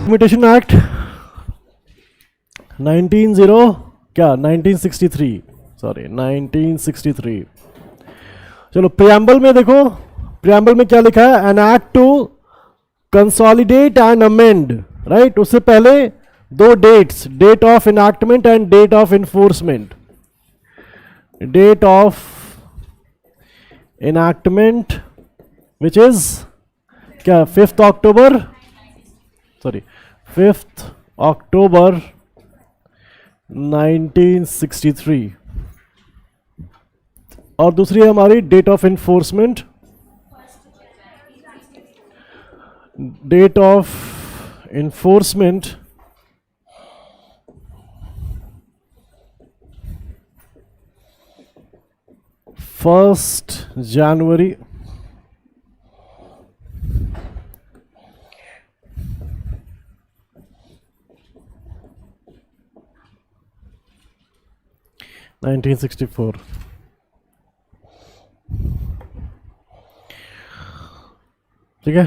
Limitation act 1963। चलो preamble में देखो, प्रियम्बल में क्या लिखा है, an act to consolidate and amend, right. उससे पहले दो dates, date of enactment and date of enforcement. Date of enactment which is क्या, 5 अक्टूबर 1963, और दूसरी है हमारी date of enforcement, date of enforcement 1 January 1964। ठीक है।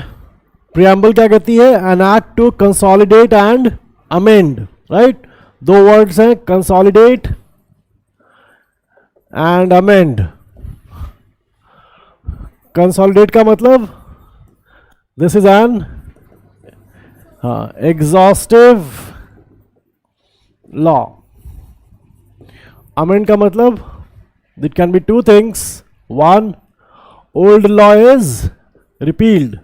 प्रियम्बल क्या कहती है, an act to consolidate and amend, right. दो वर्ड्स हैं, कंसोलिडेट एंड अमेंड। कंसोलिडेट का मतलब this is an exhaustive law. Amend का मतलब it can be two things, one, old law is repealed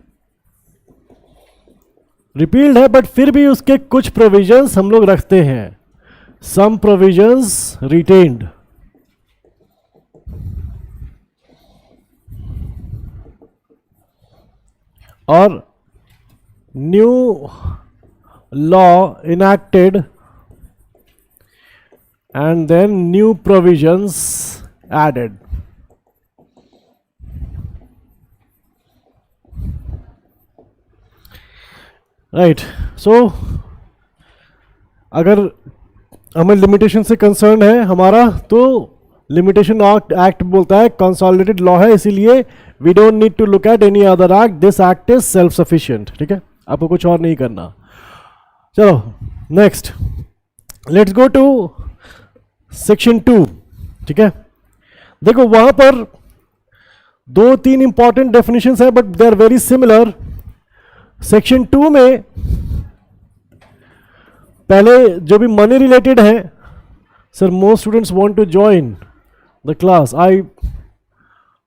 है, बट फिर भी उसके कुछ प्रोविजंस हम लोग रखते हैं, सम प्रोविजंस रिटेन्ड। और new law enacted and then new provisions added. Right, so अगर हमें लिमिटेशन से कंसर्न है हमारा, तो लिमिटेशन एक्ट बोलता है कंसोलिडेटेड लॉ है, इसीलिए we don't need to look at any other act, this act is self sufficient. ठीक है, आपको कुछ और नहीं करना। चलो next, let's go to section 2। ठीक है, देखो वहां पर 2-3 इंपॉर्टेंट डेफिनेशंस है, but they are very similar. Section 2 में पहले जो भी मनी रिलेटेड है, sir most students want to join the class, I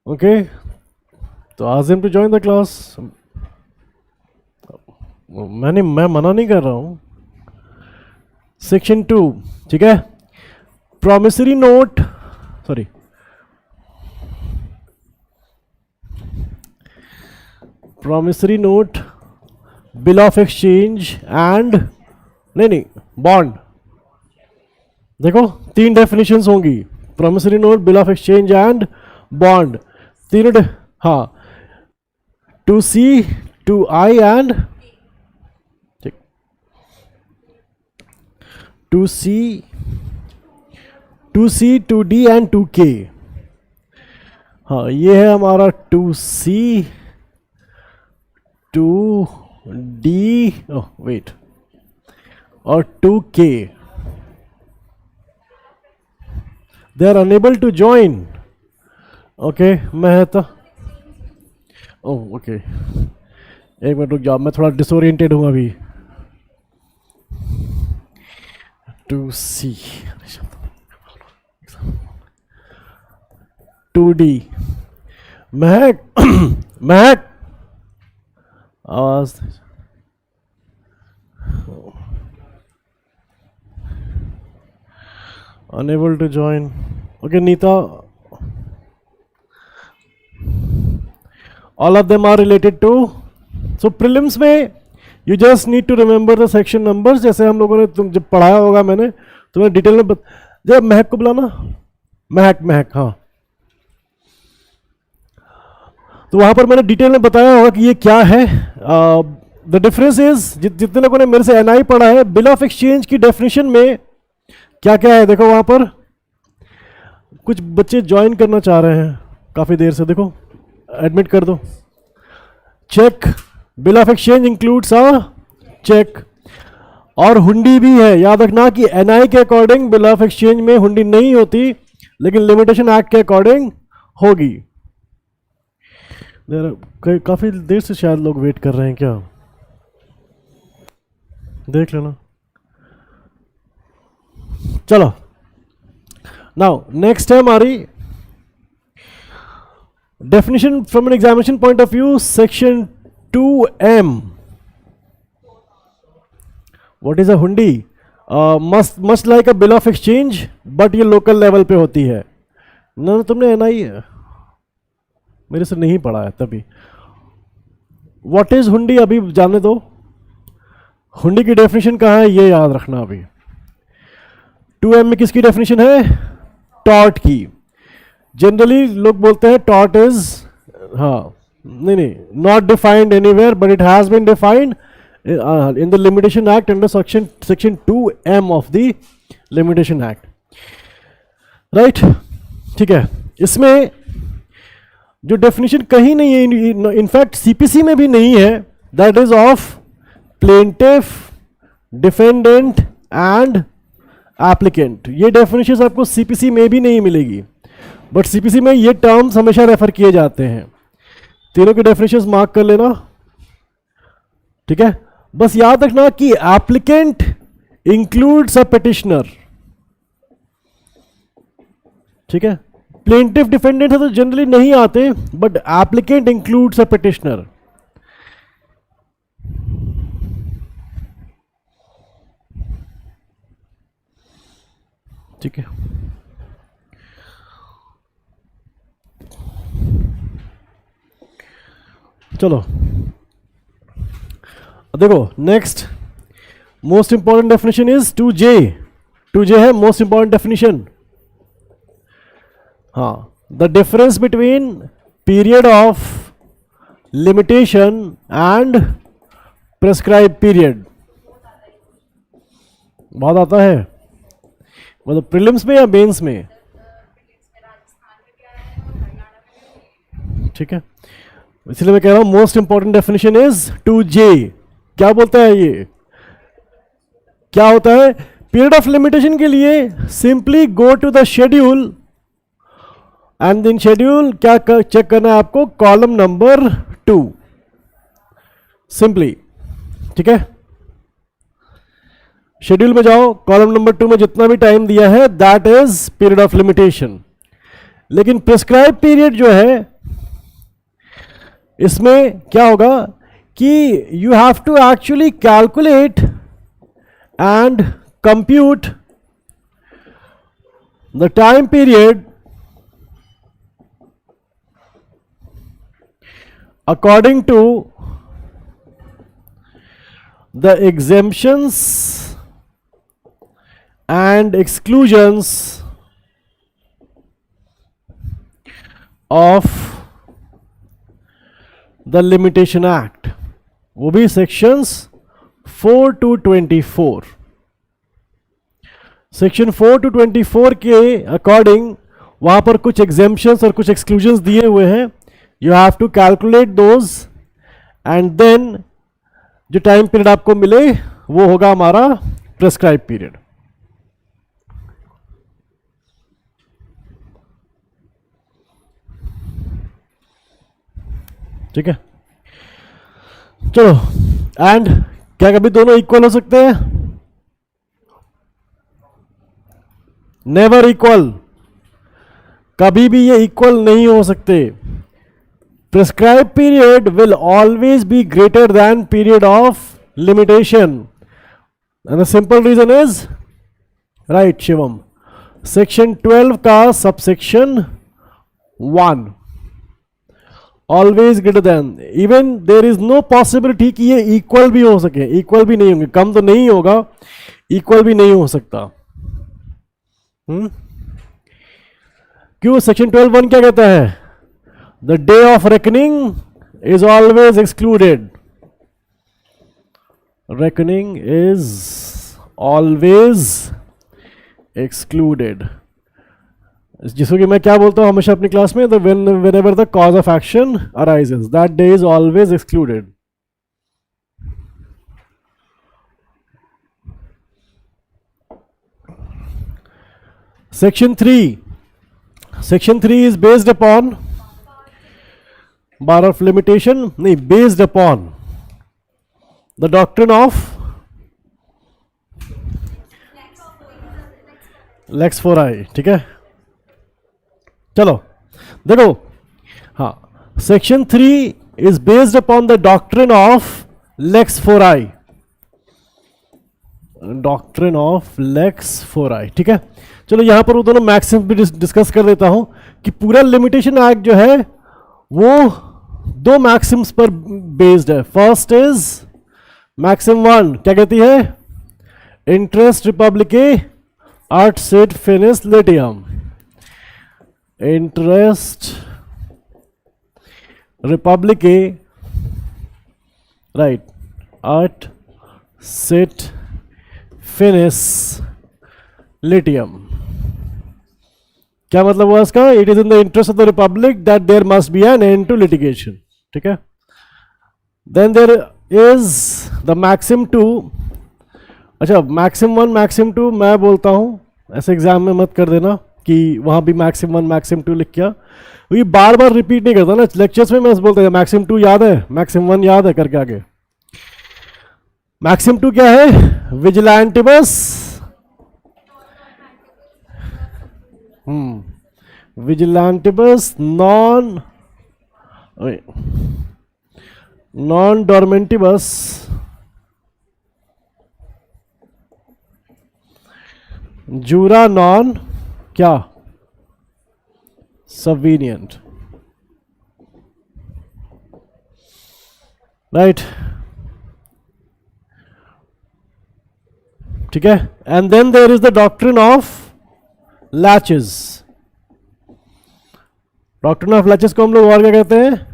okay, तो ask them to join the class. मैं मना नहीं कर रहा हूं। सेक्शन 2, ठीक है, promissory note, promissory note, bill of exchange and नहीं बॉन्ड। देखो 3 डेफिनेशंस होंगी, promissory note, bill of exchange and bond। तीनों हाँ, to C, to I and to C, 2C, 2D and 2K। हाँ, ये है हमारा 2C, 2D वेट और 2K। They are unable to join. Okay, मैं तो ओके, एक मिनट रुक जाओ, मैं थोड़ा डिसोरिएंटेड हूँ अभी। 2C, 2D, महक महक आवाज, unable to join. Okay Nita, all of them are related to, so prelims में you just need to remember the section numbers, जैसे हम लोगों ने तुम जब पढ़ाया होगा, मैंने तुम्हें डिटेल में जब महक को बुलाना, महक हाँ, तो वहां पर मैंने डिटेल में बताया होगा कि ये क्या है। द डिफरेंस इज, जितने लोगों ने मेरे से एनआई पढ़ा है, बिल ऑफ एक्सचेंज की डेफिनेशन में क्या क्या है, देखो वहां पर कुछ बच्चे ज्वाइन करना चाह रहे हैं काफी देर से, देखो एडमिट कर दो। Cheque, bill of exchange includes a cheque, और हुंडी भी है। याद रखना कि एनआई के अकॉर्डिंग बिल ऑफ एक्सचेंज में हुंडी नहीं होती, लेकिन लिमिटेशन एक्ट के अकॉर्डिंग होगी। काफी देर से शायद लोग वेट कर रहे हैं, क्या देख लेना। चलो, नाउ नेक्स्ट है हमारी definition from an examination point of view, section 2M। What is a hundi? Must like a bill of exchange, but ये लोकल लेवल पे होती है ना। तुमने एनआई मेरे से नहीं पढ़ा है तभी। व्हाट इज हुंडी अभी जानने दो। हुंडी की डेफिनेशन कहाँ है ये याद रखना। अभी 2M में किसकी डेफिनेशन है? टॉर्ट की। जनरली लोग बोलते हैं टॉर्ट इज, हाँ नहीं, not defined anywhere, but it has been defined in the limitation act under section 2M of the limitation act, right. ठीक है, इसमें जो डेफिनेशन कहीं नहीं है, इनफैक्ट सीपीसी में भी नहीं है, that is of plaintiff, defendant and applicant. ये डेफिनेशन आपको सीपीसी में भी नहीं मिलेगी, बट सीपीसी में ये टर्म्स हमेशा रेफर किए जाते हैं। तीनों के डेफिनेशंस मार्क कर लेना, ठीक है। बस याद रखना कि एप्लीकेंट इंक्लूड्स अ पिटिशनर, ठीक है। प्लेंटिफ डिफेंडेंट है तो जनरली नहीं आते, but applicant includes a petitioner. ठीक है, चलो देखो next most important definition is 2J। 2J है मोस्ट इंपॉर्टेंट डेफिनेशन। हाँ, the difference between period of limitation and prescribe period. बहुत आता है, मतलब प्रीलिम्स में या मेंस में, ठीक है। इसलिए मैं कह रहा हूं most important definition is 2J। क्या बोलता है ये? क्या होता है? पीरियड ऑफ लिमिटेशन के लिए simply go to the schedule and in schedule क्या चेक करना है आपको? कॉलम नंबर 2 सिंपली, ठीक है। शेड्यूल में जाओ, कॉलम नंबर 2 में जितना भी टाइम दिया है that is period of limitation. लेकिन प्रिस्क्राइब पीरियड जो है, इसमें क्या होगा कि you have to actually calculate and compute the time period according to the exemptions and exclusions of the Limitation Act, वो भी सेक्शंस 4 to 24। सेक्शन 4 to 24 के अकॉर्डिंग वहां पर कुछ एग्जेम्पशंस और कुछ एक्सक्लूजन्स दिए हुए हैं। You have to calculate those and then जो टाइम पीरियड आपको मिले वो होगा हमारा प्रेस्क्राइब पीरियड। ठीक है, चलो। एंड क्या कभी दोनों इक्वल हो सकते हैं? नेवर इक्वल, कभी भी ये इक्वल नहीं हो सकते। Prescribe period will always be greater than period of limitation and the simple reason is, right Shivam, section 12 का subsection 1 always greater than. Even there is no possibility कि ये इक्वल भी हो सके। इक्वल भी नहीं होंगे, कम तो नहीं होगा, इक्वल भी नहीं हो सकता। क्यों? सेक्शन 12(1) क्या कहता है? The day of reckoning is always excluded. Reckoning is always excluded, जिसको कि मैं क्या बोलता हूं हमेशा अपनी क्लास में, whenever the cause of action arises, that day is always excluded। Section three is based upon bar of limitation, नहीं, based upon the doctrine of lex fori. ठीक है, चलो देखो, हाँ, section three is based upon the doctrine of lex fori, doctrine of lex fori. ठीक है, चलो यहां पर वो दोनों मैक्सिम भी डिस्कस कर देता हूं कि पूरा लिमिटेशन एक्ट जो है वो दो मैक्सिम्स पर बेस्ड है। फर्स्ट इज मैक्सिम वन, क्या कहती है? Interest reipublicae ut sit finis litium, interest reipublicae, right, ut sit finis litium. क्या मतलब हुआ इसका? It is in the interest of the republic that there must be an end to litigation. ठीक है, then there is the maxim two. अच्छा, maxim one maxim two मैं बोलता हूं, ऐसे एग्जाम में मत कर देना कि वहां भी मैक्सिम वन मैक्सिम टू लिख किया, ये बार बार रिपीट नहीं करता ना लेक्चर्स में। मैं बोलता है मैक्सिम टू याद है, मैक्सिम वन याद है करके आगे। मैक्सिम टू क्या है? विजिलेंटिबस, विजिलेंटिबस नॉन डोरमेंटिबस जूरा नॉन क्या सबवीनियंट, राइट। ठीक है, and then there is the doctrine of laches. Doctrine of laches को हम लोग और क्या कहते हैं?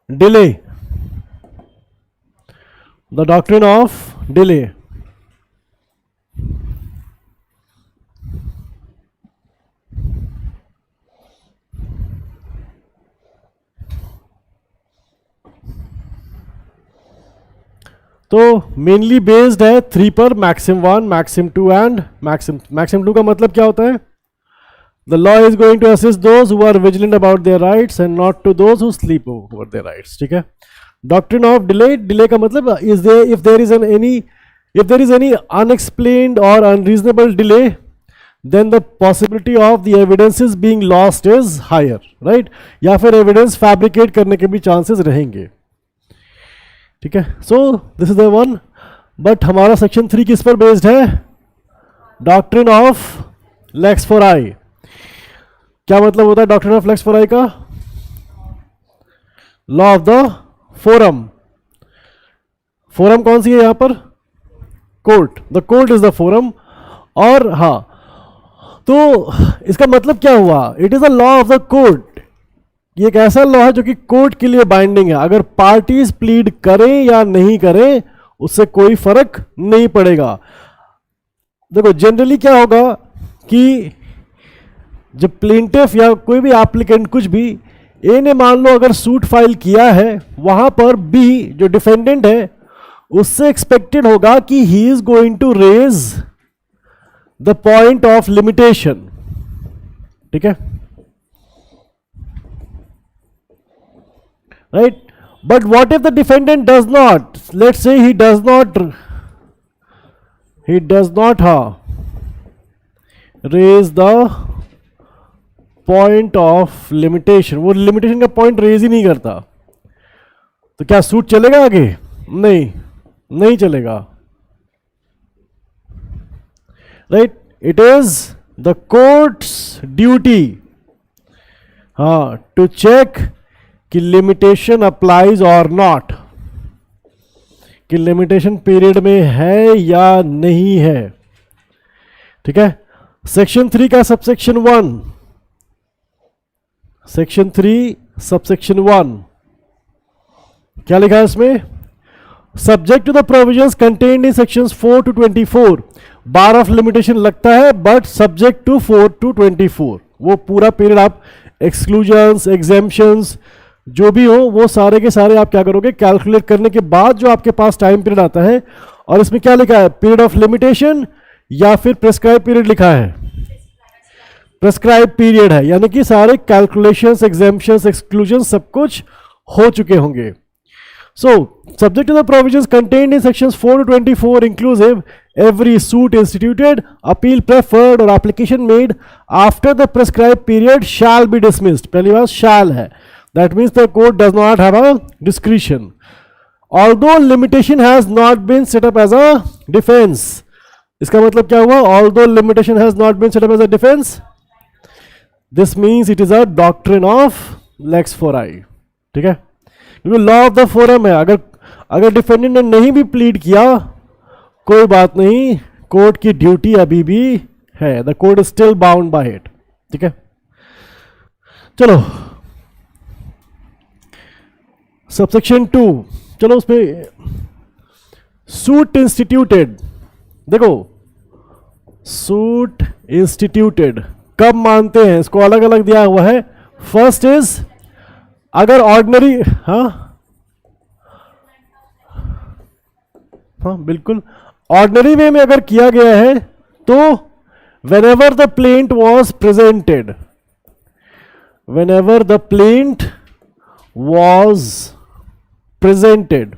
Delay, the doctrine of delay. तो मेनली बेस्ड है थ्री पर, maxim one, maxim two and maxim two का मतलब क्या होता है? The law is going to assist those who are vigilant about their rights and not to those who sleep over their rights. ठीक है, doctrine of delay, delay का मतलब is there if there is any unexplained और unreasonable delay then the possibility of the evidences being lost is higher, right? या फिर evidence fabricate करने के भी चांसेस रहेंगे। ठीक है, so this is the one. But हमारा सेक्शन थ्री किस पर बेस्ड है? Doctrine of lex fori. क्या मतलब होता है doctrine of lex fori का? Law of the forum. Forum कौन सी है यहां पर? Court. The court is the forum. और हाँ, तो इसका मतलब क्या हुआ? It is a law of the court. ये एक ऐसा लॉ है जो कि कोर्ट के लिए बाइंडिंग है। अगर पार्टीज प्लीड करें या नहीं करें उससे कोई फर्क नहीं पड़ेगा। देखो जनरली क्या होगा कि जब प्लेंटिफ या कोई भी एप्लीकेंट कुछ भी, ए ने मान लो अगर सूट फाइल किया है, वहां पर बी जो डिफेंडेंट है उससे एक्सपेक्टेड होगा कि he is going to raise the point of limitation. ठीक है, right. But what if the defendant does not, let's say he does not raise the point of limitation, वो लिमिटेशन का point raise ही नहीं करता, तो क्या सूट चलेगा आगे? नहीं चलेगा, right. It is the court's duty, हाँ, टू चेक कि लिमिटेशन अप्लाइज और नॉट, कि लिमिटेशन पीरियड में है या नहीं है। ठीक है, सेक्शन थ्री का subsection one, section three subsection one क्या लिखा है इसमें? Subject to the provisions contained in sections 4 to 24, bar of limitation लगता है बट सब्जेक्ट टू 4 to 24। वो पूरा पीरियड आप एक्सक्लूजन्स, एग्जेम्पशंस जो भी हो वो सारे के सारे आप क्या करोगे? कैलकुलेट करने के बाद जो आपके पास टाइम पीरियड आता है, और इसमें क्या लिखा है? पीरियड ऑफ लिमिटेशन या फिर प्रेस्क्राइब पीरियड लिखा है? प्रेस्क्राइब पीरियड है, यानी कि सारे कैलकुलेशंस, एग्जेम्पशंस, एक्सक्लूजन सब कुछ हो चुके होंगे. So, subject to the provisions contained in sections 4 to 24 inclusive, every suit instituted, appeal preferred or application made after the prescribed period shall be dismissed. पहली बात shall है. That means the court does not have a discretion. Although limitation has not been set up as a defense. इसका मतलब क्या हुआ? Although limitation has not been set up as a defense, this means it is a doctrine of lex fori. ठीक है, क्योंकि law of the forum है. अगर defendant ने नहीं भी प्लीड किया कोई बात नहीं, कोर्ट की ड्यूटी अभी भी है. The court is still bound by it. ठीक है, चलो सबसेक्शन 2. चलो उस पे सूट इंस्टीट्यूटेड. देखो सूट इंस्टीट्यूटेड कब मानते हैं, इसको अलग अलग दिया हुआ है. फर्स्ट इज अगर ऑर्डिनरी, हाँ बिल्कुल, ऑर्डिनरी वे में अगर किया गया है तो whenever the plaint was presented, whenever the plaint was presented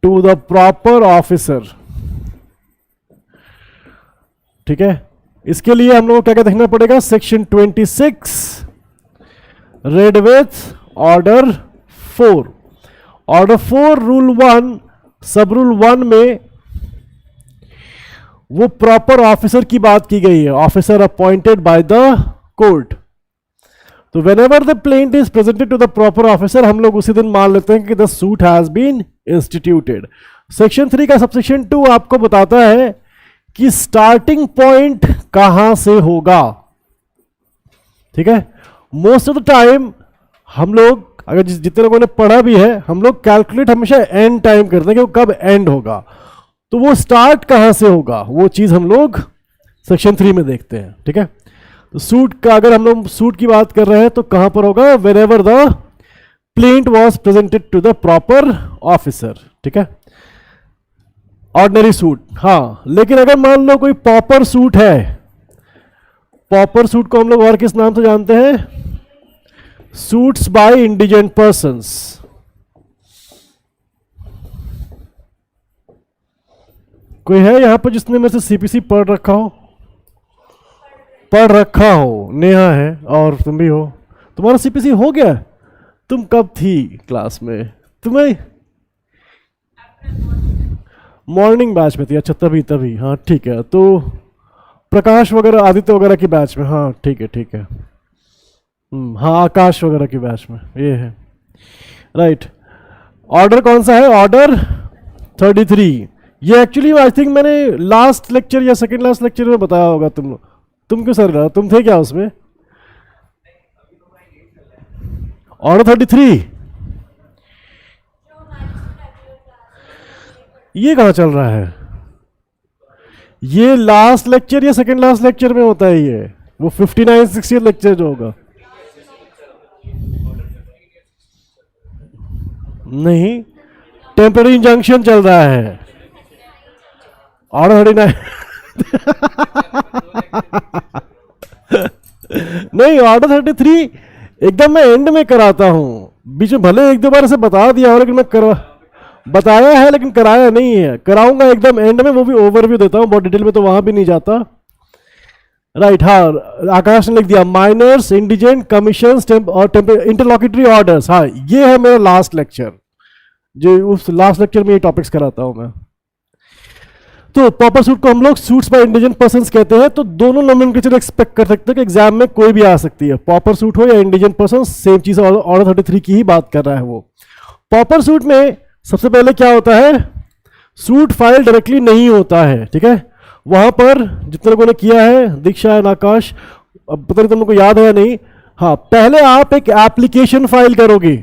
to the proper officer. ठीक है, इसके लिए हम लोग क्या क्या देखना पड़ेगा? Section 26 red with order 4. Order 4 rule 1 सब रूल 1 में वो प्रॉपर ऑफिसर की बात की गई है, officer appointed by the court. तो whenever the plaint is presented to the proper officer, हम लोग उसी दिन मान लेते हैं कि the suit has been instituted. Section 3 का सबसेक्शन 2 आपको बताता है कि स्टार्टिंग पॉइंट कहां से होगा. ठीक है, मोस्ट ऑफ द टाइम हम लोग, अगर जितने लोगों ने पढ़ा भी है, हम लोग कैलकुलेट हमेशा एंड टाइम करते हैं कि वो कब एंड होगा. तो वो स्टार्ट कहां से होगा वो चीज हम लोग सेक्शन 3 में देखते हैं. ठीक है, तो सूट का, अगर हम लोग सूट की बात कर रहे हैं तो कहां पर होगा? Whenever the plaint was presented to the proper officer. ठीक है, ऑर्डिनरी सूट. हाँ, लेकिन अगर मान लो कोई पॉपर सूट है, पॉपर सूट को हम लोग और किस नाम से जानते हैं? Suits by indigent persons. कोई है यहां पर जिसने मेरे से सीपीसी पढ़ रखा हो? पढ़ रखा हो? नेहा है और तुम भी हो. तुम्हारा सीपीसी हो गया? तुम कब थी क्लास में? तुम्हें मॉर्निंग बैच में थी? अच्छा, तभी. हाँ ठीक है, तो प्रकाश वगैरह, आदित्य वगैरह की बैच में. हाँ ठीक है. हाँ, आकाश वगैरह की बैच में ये है. राइट, ऑर्डर कौन सा है? ऑर्डर 33. ये एक्चुअली आई थिंक मैंने लास्ट लेक्चर या सेकंड लास्ट लेक्चर में बताया होगा. तुम क्यों सर रहा, तुम थे क्या उसमें? ऑर्डर 33 ये कहाँ चल रहा है? ये लास्ट लेक्चर या सेकंड लास्ट लेक्चर में होता है ये, वो 59 60 लेक्चर जो होगा. नहीं, टेम्पररी इंजंक्शन चल रहा है. ऑर्डर 39 नहीं, ऑर्डर 33 एकदम मैं एंड में कराता हूं. बीच में भले एक दो बार से बता दिया हो, लेकिन मैं बताया है लेकिन कराया नहीं है. कराऊंगा एकदम एंड में, वो भी ओवरव्यू देता हूं, बहुत डिटेल में तो वहां भी नहीं जाता. राइट, हाँ आकाश ने लिख दिया माइनर्स, इंडिजेंट, कमीशन और इंटरलॉक्यूटरी ऑर्डर्स. हाँ, ये है मेरा लास्ट लेक्चर, जो उस लास्ट लेक्चर में ये टॉपिक्स कराता हूं मैं. तो प्रॉपर सूट को हम लोग सूट्स बाय इंडिजेंट पर्सन्स कहते हैं. तो दोनों नोमेनक्लेचर एक्सपेक्ट कर सकते हैं कि एग्जाम में कोई भी आ सकती है, प्रॉपर सूट हो या इंडिजेंट पर्सन, सेम चीज. ऑर्डर 33 की ही बात कर रहा है वो. प्रॉपर सूट में सबसे पहले क्या होता है? सूट फाइल डायरेक्टली नहीं होता है. ठीक है, वहां पर जितने लोगों ने किया है, दीक्षा एंड आकाश, अब पता नहीं तुम लोग को याद है या नहीं. हाँ, पहले आप एक एप्लीकेशन फाइल करोगे.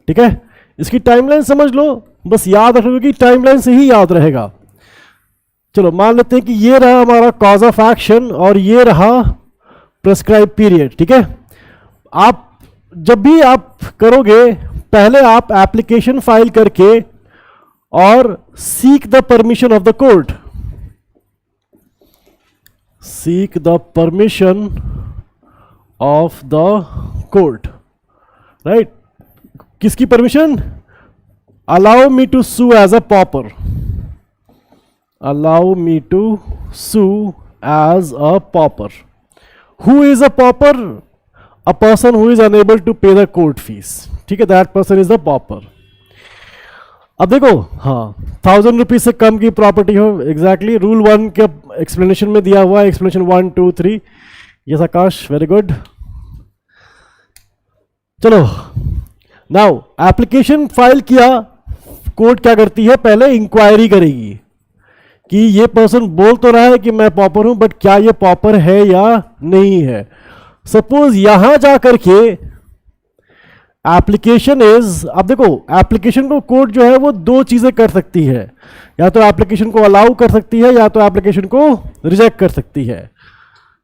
ठीक है, इसकी टाइमलाइन समझ लो, बस याद रखोगे कि टाइमलाइन से ही याद रहेगा. चलो मान लेते हैं कि ये रहा हमारा कॉज ऑफ एक्शन और ये रहा प्रेस्क्राइब पीरियड. ठीक है, आप जब भी आप करोगे, पहले आप एप्लीकेशन फाइल करके और seek the permission of the court. Seek the permission of the court. Right? किसकी permission? Allow me to sue as a pauper. Allow me to sue as a pauper. Who is a pauper? A person who is unable to pay the court fees. ठीक है, that person is the pauper. अब देखो, हाँ, 1000 rupees से कम की property हो, exactly rule 1 के explanation में दिया हुआ है, एक्सप्लेनेशन 1 2 3. यस आकाश, वेरी गुड. चलो, नाउ एप्लीकेशन फाइल किया, कोर्ट क्या करती है, पहले इंक्वायरी करेगी कि ये पर्सन बोल तो रहा है कि मैं पॉपर हूं, बट क्या ये पॉपर है या नहीं है. सपोज यहां जाकर के एप्लीकेशन इज, अब देखो एप्लीकेशन को कोर्ट जो है वो दो चीजें कर सकती है, या तो एप्लीकेशन को अलाउ कर सकती है या तो एप्लीकेशन को रिजेक्ट कर सकती है.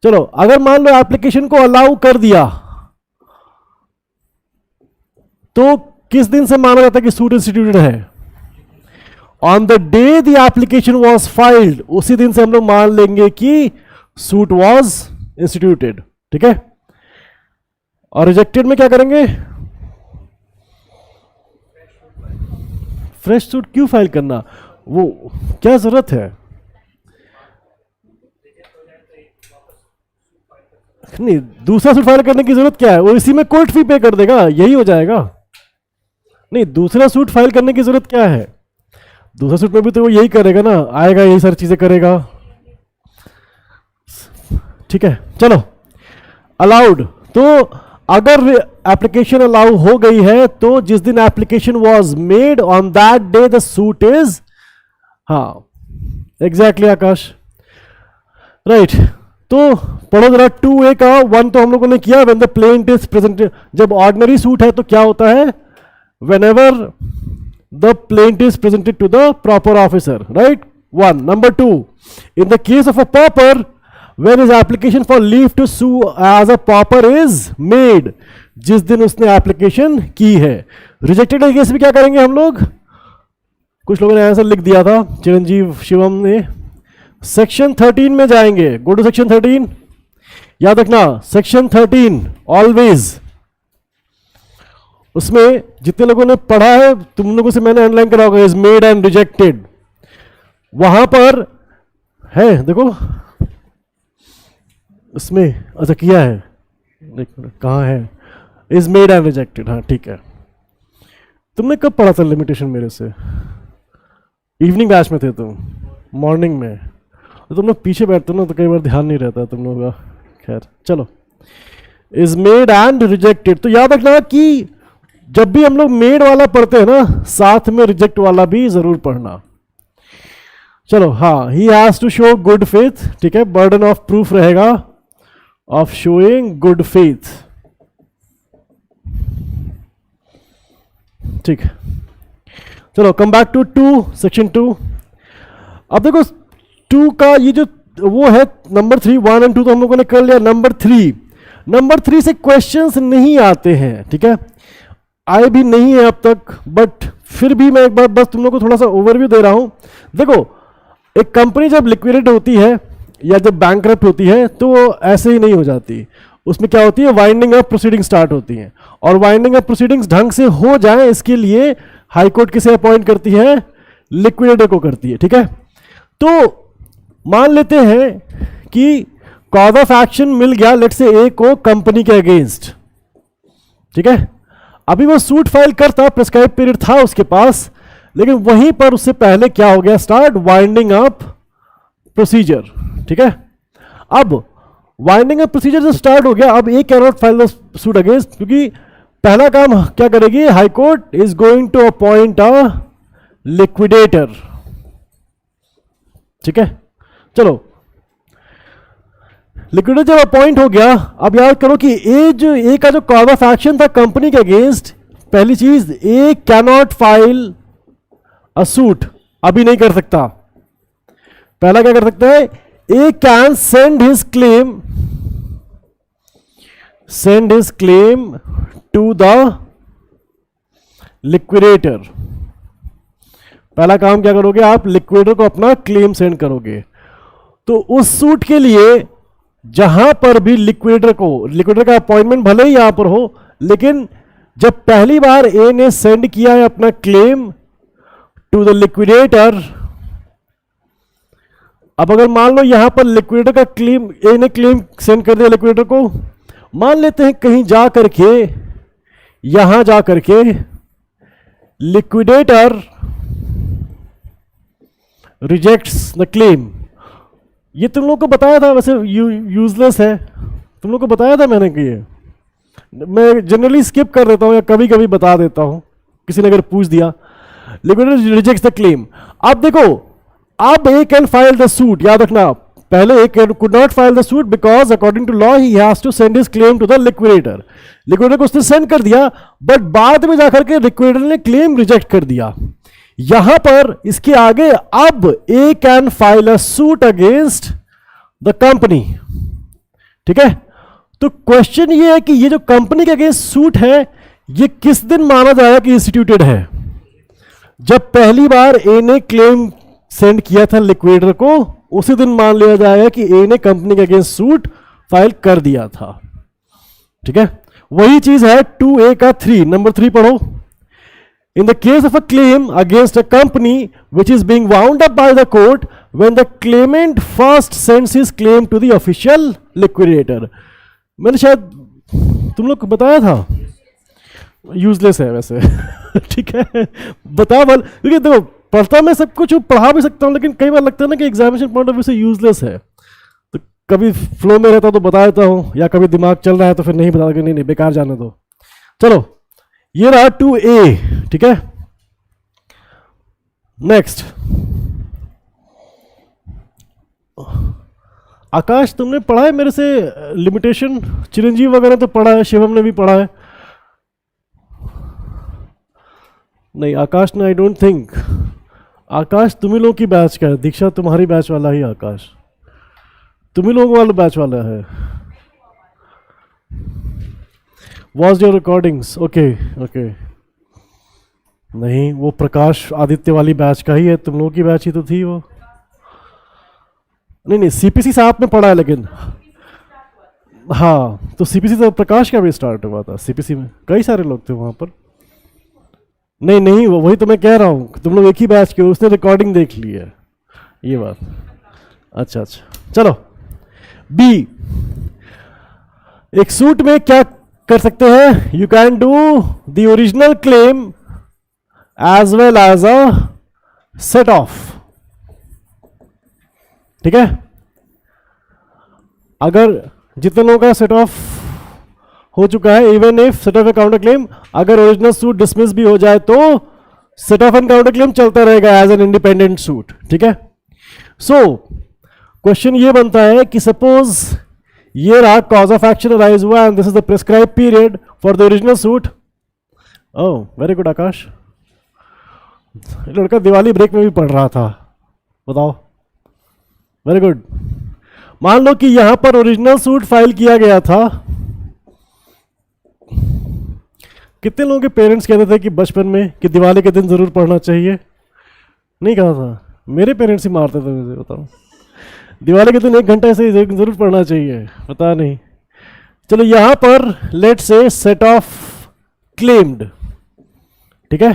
चलो, अगर मान लो एप्लीकेशन को अलाउ कर दिया तो किस दिन से माना जाता है कि सूट इंस्टीट्यूटेड है? On the day the application was filed, उसी दिन से हम लोग मान लेंगे कि सूट वॉज इंस्टीट्यूटेड. ठीक है, और रिजेक्टेड में क्या करेंगे? फ्रेश सूट क्यों फाइल करना, वो क्या जरूरत है? नहीं, दूसरा सूट फाइल करने की जरूरत क्या है? वो इसी में कोर्ट फी पे कर देगा, यही हो जाएगा. नहीं, दूसरा सूट फाइल करने की जरूरत क्या है? दूसरा सूट में भी तो वो यही करेगा ना, आएगा यही सारी चीजें करेगा. ठीक है, चलो, अलाउड. तो अगर एप्लीकेशन अलाउ हो गई है तो जिस दिन application was made on that day the suit is, हाँ एग्जैक्टली आकाश, राइट. तो पढ़ो जरा 2A का 1 तो हम लोगों ने किया. When the plaint is presented, जब ऑर्डिनरी सूट है तो क्या होता है? whenever the plaintiff is presented to the proper officer, right? 1. Number 2, in the case of a pauper, when his application for leave to sue as a pauper is made, जिस दिन उसने application की है. रिजेक्टेड केस में क्या करेंगे हम लोग? कुछ लोगों ने आंसर लिख दिया था, चिरंजीव शिवम ने. सेक्शन 13 में जाएंगे. Go to section 13. याद रखना, सेक्शन 13 ऑलवेज, उसमें जितने लोगों ने पढ़ा है, तुम लोगों से मैंने अंडरलाइन करा होगा, इज मेड एंड रिजेक्टेड. वहां पर है, देखो उसमें, अच्छा किया है, कहां है? Is made and rejected. हाँ ठीक है. तुमने कब पढ़ा था लिमिटेशन मेरे से? इवनिंग बैच में थे तुम, मॉर्निंग में. तो तुम लोग पीछे बैठते हो ना, तो कई बार ध्यान नहीं रहता तुम लोगों का. खैर चलो, इज मेड एंड रिजेक्टेड. तो याद रखना कि जब भी हम लोग मेड वाला पढ़ते हैं ना, साथ में रिजेक्ट वाला भी जरूर पढ़ना. चलो, हाँ, he has to show good faith. ठीक है, बर्डन ऑफ प्रूफ रहेगा ऑफ शोइंग गुड फेथ. ठीक है, चलो कम बैक टू 2, सेक्शन 2. अब देखो 2 का ये जो वो है नंबर 3, 1 और 2 तो हम लोगों ने कर लिया. नंबर 3 से क्वेश्चंस नहीं आते हैं. ठीक है, आए भी नहीं है अब तक, बट फिर भी मैं एक बार बस तुम लोग को थोड़ा सा ओवरव्यू दे रहा हूं. देखो, एक कंपनी जब लिक्विडेट होती है या जब बैंकरप्ट होती है तो वो ऐसे ही नहीं हो जाती. उसमें क्या होती है? वाइंडिंग अप प्रोसीडिंग स्टार्ट होती हैं. और वाइंडिंग अप प्रोसीडिंग्स ढंग से हो जाए, इसके लिए हाई कोर्ट किसे अपॉइंट करती है? लिक्विडेटर को करती है. ठीक है, तो मान लेते हैं कि कॉज ऑफ एक्शन मिल गया, लेट से ए को कंपनी के अगेंस्ट. ठीक है, अभी वो सूट फाइल करता, प्रिस्क्राइब पीरियड था उसके पास, लेकिन वहीं पर उससे पहले क्या हो गया? Start winding up procedure. ठीक है, अब वाइंडिंग अप प्रोसीजर जो स्टार्ट हो गया, अब A can not file the suit against, क्योंकि पहला काम क्या करेगी? High court is going to appoint a liquidator. ठीक है, चलो, लिक्विडेटर जब अपॉइंट हो गया, अब याद करो कि ए का जो कॉज ऑफ एक्शन था कंपनी के अगेंस्ट, पहली चीज, A cannot file a suit, अभी नहीं कर सकता. पहला क्या कर सकता है? A can send his claim to the liquidator. पहला काम क्या करोगे, आप लिक्विडेटर को अपना क्लेम सेंड करोगे। तो उस सूट के लिए जहां पर भी लिक्विडेटर का अपॉइंटमेंट भले ही यहां पर हो, लेकिन जब पहली बार ए ने सेंड किया है अपना क्लेम टू द लिक्विडेटर, अब अगर मान लो यहां पर लिक्विडेटर का क्लेम, ए ने क्लेम सेंड कर दिया लिक्विडेटर को, मान लेते हैं कहीं जा करके, यहां जा करके लिक्विडेटर रिजेक्ट्स द क्लेम। ये तुम लोग को बताया था, वैसे यूजलेस है, तुम लोग को बताया था मैंने कि ये, मैं जनरली स्किप कर देता हूं या कभी कभी बता देता हूं, किसी ने अगर पूछ दिया। Liquidator rejects the claim. अब देखो, अब A can file the suit, याद रखना, पहले A could not file the suit because according to law he has to send his claim to the liquidator. Liquidator को उसने सेंड कर दिया, बट बाद में जाकर के लिक्विडेटर ने क्लेम रिजेक्ट कर दिया। यहां पर इसके आगे अब A can file a suit against the company, ठीक है। तो क्वेश्चन ये है कि ये जो कंपनी के अगेंस्ट सूट है, ये किस दिन माना जाएगा कि इंस्टीट्यूटेड है? जब पहली बार ए ने क्लेम सेंड किया था लिक्विडेटर को, उसी दिन मान लिया जाएगा कि ए ने कंपनी के अगेंस्ट सूट फाइल कर दिया था, ठीक है। वही चीज है 2A का 3, नंबर 3 पढ़ो। In the case of a claim against a company which is being wound up by the court, when the claimant first sends his claim to the official liquidator, मैंने शायद तुम लोग को बताया था, यूजलेस है वैसे ठीक है, बता बल, क्योंकि देखो पढ़ता मैं सब कुछ पढ़ा भी सकता हूँ, लेकिन कई बार लगता है ना कि एग्जामिनेशन पॉइंट ऑफ व्यू से यूजलेस है, तो कभी फ्लो में रहता तो बता देता हूँ, या कभी दिमाग चल रहा है तो फिर नहीं बता, नहीं बेकार जाने दो। चलो ये रहा 2A, ठीक है। नेक्स्ट, आकाश तुमने पढ़ा है मेरे से लिमिटेशन? चिरंजीव वगैरह तो पढ़ा है, शिवम ने भी पढ़ा है। नहीं आकाश ने, आई डोंट थिंक। आकाश तुम्ही लोगों की बैच का है, दीक्षा तुम्हारी बैच वाला ही आकाश, तुम्ही लोगों वाला बैच वाला है। Was your recordings? Okay okay, नहीं वो प्रकाश आदित्य वाली बैच का ही है, तुम लोगों की बैच ही तो थी वो। नहीं सीपीसी साथ में पढ़ा है, लेकिन हाँ तो सीपीसी तो प्रकाश का भी स्टार्ट हुआ था, सीपीसी में कई सारे लोग थे वहां पर। नहीं वही तो मैं कह रहा हूँ, तुम लोग एक ही बैच के हो, उसने रिकॉर्डिंग देख ली है, ये बात। अच्छा चलो बी, एक सूट में क्या कर सकते हैं? You can do the original claim as well as a set off, ठीक है। अगर जितने लोगों का सेट ऑफ हो चुका है, even if set of A counter claim, अगर ओरिजिनल सूट डिसमिस भी हो जाए तो set of and counter claim चलता रहेगा एज एन इंडिपेंडेंट सूट, ठीक है। सो क्वेश्चन ये बनता है कि सपोज ये रहा कॉज ऑफ एक्शन अराइज हुआ and this is the prescribe period for the original suit. Oh very good Akash, लड़का दिवाली ब्रेक में भी पढ़ रहा था, बताओ, वेरी गुड। मान लो कि यहां पर ओरिजिनल सूट फाइल किया गया था। कितने लोगों के पेरेंट्स कहते थे कि बचपन में कि दिवाली के दिन जरूर पढ़ना चाहिए? नहीं कहा था, मेरे पेरेंट्स ही मारते थे मुझे, बताओ दिवाली के दिन 1 घंटा ऐसे जरूर पढ़ना चाहिए, पता नहीं। चलो यहां पर let's say set of claimed, ठीक है।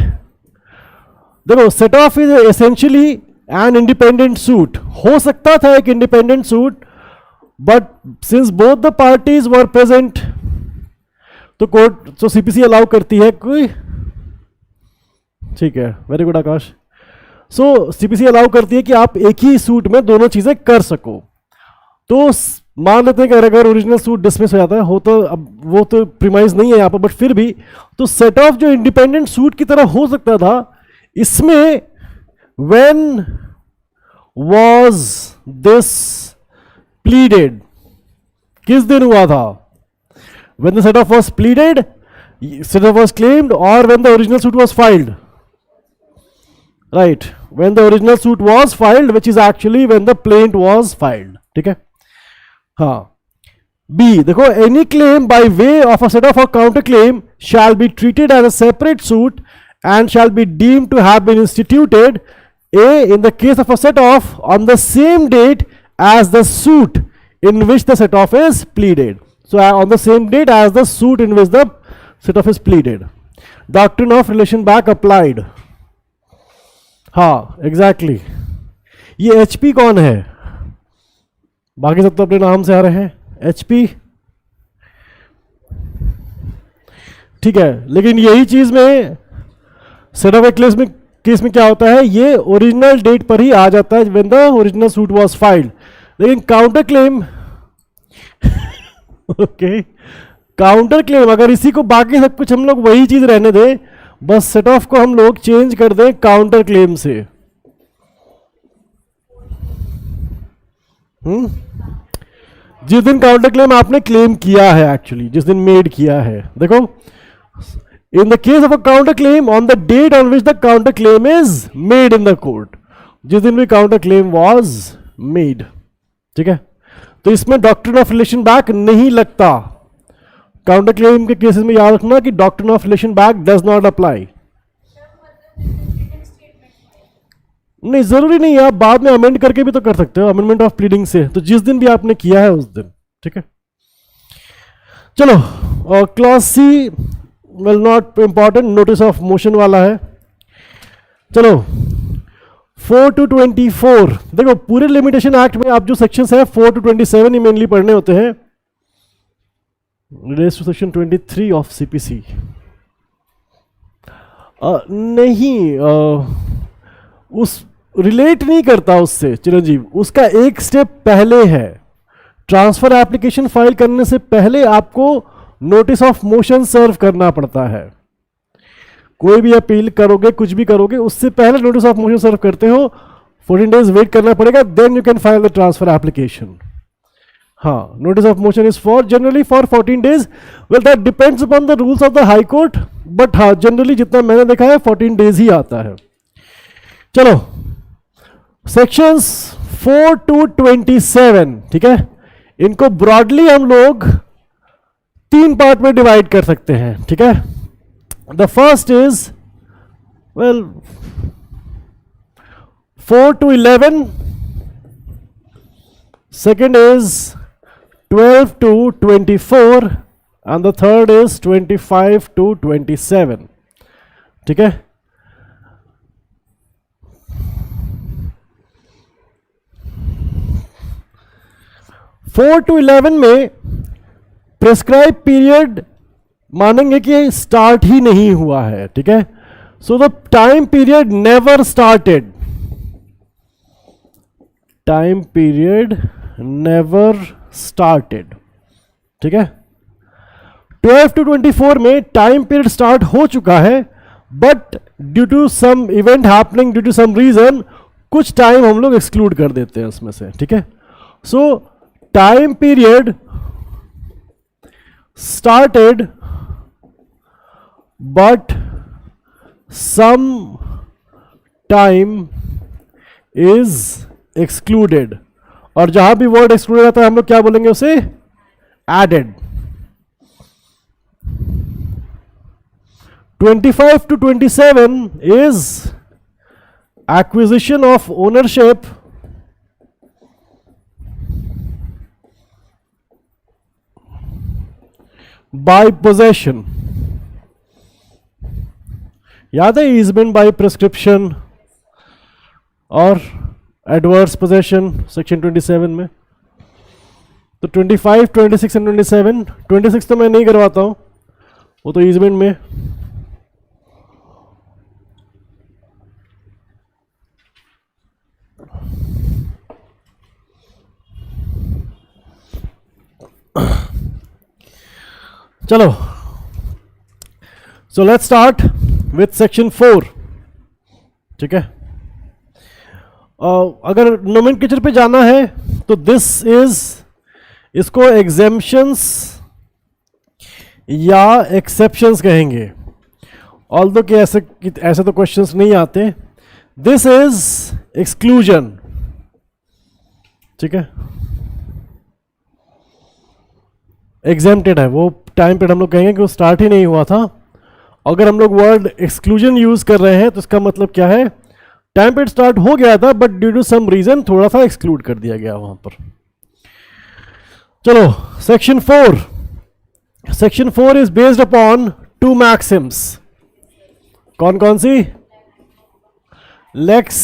देखो set of is essentially an independent suit, हो सकता था एक independent suit, but since both the parties were present तो कोर्ट, तो सीपीसी अलाउ करती है कोई, ठीक है, वेरी गुड आकाश। सो सीपीसी अलाउ करती है कि आप एक ही सूट में दोनों चीजें कर सको। तो मान लेते हैं कि अगर ओरिजिनल सूट डिसमिस हो जाता है, हो तो अब वो तो प्रीमाइज नहीं है यहाँ पर, बट फिर भी तो सेट ऑफ जो इंडिपेंडेंट सूट की तरह हो सकता था, इसमें व्हेन वाज दिस प्लीडेड, किस दिन हुआ था? When the set off was pleaded, set off was claimed, or when the original suit was filed, right? When the original suit was filed, which is actually when the plaint was filed, ठीक है। हाँ, B देखो, any claim by way of a set off or counter claim shall be treated as a separate suit and shall be deemed to have been instituted A in the case of a set off on the same date as the suit in which the set off is pleaded. So on the same date as the suit in which the set off is pleaded. Doctrine of relation back applied. हाँ exactly ये HP कौन है? बाकी सब तो अपने नाम से आ रहे हैं एचपी, ठीक है, लेकिन यही चीज में सेट ऑफ केस में क्या होता है, ये ओरिजिनल डेट पर ही आ जाता है when the original suit was filed. लेकिन counter claim okay, counter claim अगर इसी को बाकी सब कुछ हम लोग वही चीज रहने दें, बस सेट ऑफ को हम लोग चेंज कर दें काउंटर क्लेम से. जिस दिन काउंटर क्लेम आपने क्लेम किया है, एक्चुअली जिस दिन मेड किया है, देखो in the case of a counter claim on the date on which the counter claim is made in the court, जिस दिन भी काउंटर क्लेम वाज मेड. ठीक है, तो इसमें डॉक्ट्रिन ऑफ रिलेशन बैक नहीं लगता. काउंटर क्लेम के केसेस में याद रखना कि doctrine of relation back does not apply. नहीं जरूरी नहीं है, आप बाद में अमेंड करके भी तो कर सकते हो, अमेंडमेंट ऑफ प्लीडिंग से, तो जिस दिन भी आपने किया है उस दिन. ठीक है, चलो और clause C well not important, notice of motion वाला है. चलो 4 to 24, देखो पूरे लिमिटेशन एक्ट में आप जो सेक्शंस है 4 to 27 ही मेनली पढ़ने होते हैं. Relates to section 23 of CPC नहीं, उस रिलेट नहीं करता उससे चिरंजीव, उसका एक स्टेप पहले है. ट्रांसफर एप्लीकेशन फाइल करने से पहले आपको नोटिस ऑफ मोशन सर्व करना पड़ता है. कोई भी अपील करोगे, कुछ भी करोगे, उससे पहले नोटिस ऑफ मोशन सर्व करते हो, 14 डेज वेट करना पड़ेगा, then you can file the transfer application. हाँ, notice of motion is for generally for 14 days. Well that depends upon the rules of the high court, but हाँ generally जितना मैंने देखा है 14 डेज ही आता है. चलो सेक्शंस 4 to 27, ठीक है, इनको ब्रॉडली हम लोग 3 पार्ट में डिवाइड कर सकते हैं. ठीक है, the first is well 4 to 11, second is 12 to 24 and the third is 25 to 27. ठीक है, फोर टू 11 में प्रेस्क्राइब पीरियड मानेंगे कि स्टार्ट ही नहीं हुआ है. ठीक है, so the time period never started, time period never started. ठीक है, 12 to 24 में टाइम पीरियड स्टार्ट हो चुका है, but due to some event happening, due to some reason, कुछ टाइम हम लोग एक्सक्लूड कर देते हैं उसमें से. ठीक है, सो time period started but some time is excluded, और जहां भी वर्ड एक्सक्लूडेड आता है हम लोग क्या बोलेंगे उसे, added. 25 to 27 is acquisition of ownership by possession. याद है ईजमेंट बाय प्रिस्क्रिप्शन और एडवर्स पोजेशन सेक्शन 27 में. तो 25, 26 एंड 27, 26 तो मैं नहीं करवाता हूं, वो तो ईजमेंट में. चलो, so let's start with section 4. ठीक है, अगर नोमेनक्लेचर पे जाना है तो दिस इज, इसको एग्जेम्पशंस या एक्सेप्शंस कहेंगे, ऑल्दो कि ऐसे तो क्वेश्चंस नहीं आते. This is exclusion. ठीक है, एग्जेम्प्टेड है, वो टाइम पीरियड हम लोग कहेंगे कि वो स्टार्ट ही नहीं हुआ था, अगर हम लोग वर्ड एक्सक्लूजन यूज कर रहे हैं तो इसका मतलब क्या है, टाइम पीरियड स्टार्ट हो गया था but due to some reason थोड़ा सा एक्सक्लूड कर दिया गया वहां पर। चलो section 4, section 4 is based upon two maxims. कौन कौन सी? लेक्स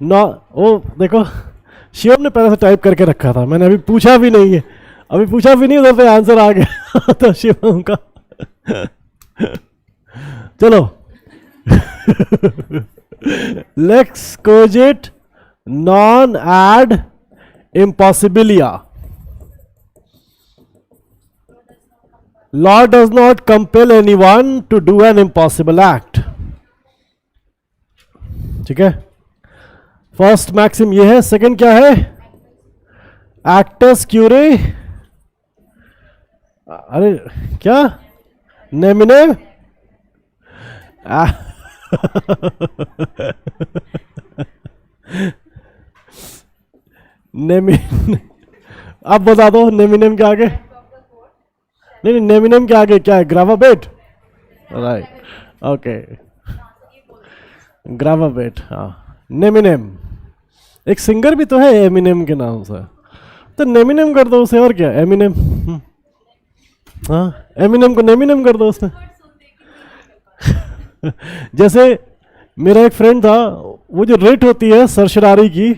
नॉ, ओ देखो शिवम ने पहले से टाइप करके रखा था, मैंने अभी पूछा भी नहीं है, अभी पूछा भी नहीं, उधर से आंसर आ गया तो शिवम का चलो lex cogit non ad impossibilia. Law does not compel anyone to do an impossible act. ठीक है, फर्स्ट मैक्सिम ये है। सेकंड क्या है? एक्टस क्यूरे, अरे क्या नेमिनेम नेमिन, अब बता दो नेमिनेम के आगे, नहीं नेमिनेम के आगे क्या है? ग्रावाबेट, राइट, ओके ग्रावाबेट, हाँ नेमिनेम। एक सिंगर भी तो है एमिनेम के नाम से, तो नेमिनेम कर दो उसे, और क्या एमिनेम, हाँ एमिनेम को नेमिनेम कर दो उसमें जैसे मेरा एक फ्रेंड था, वो जो रेट होती है सरसरारी की,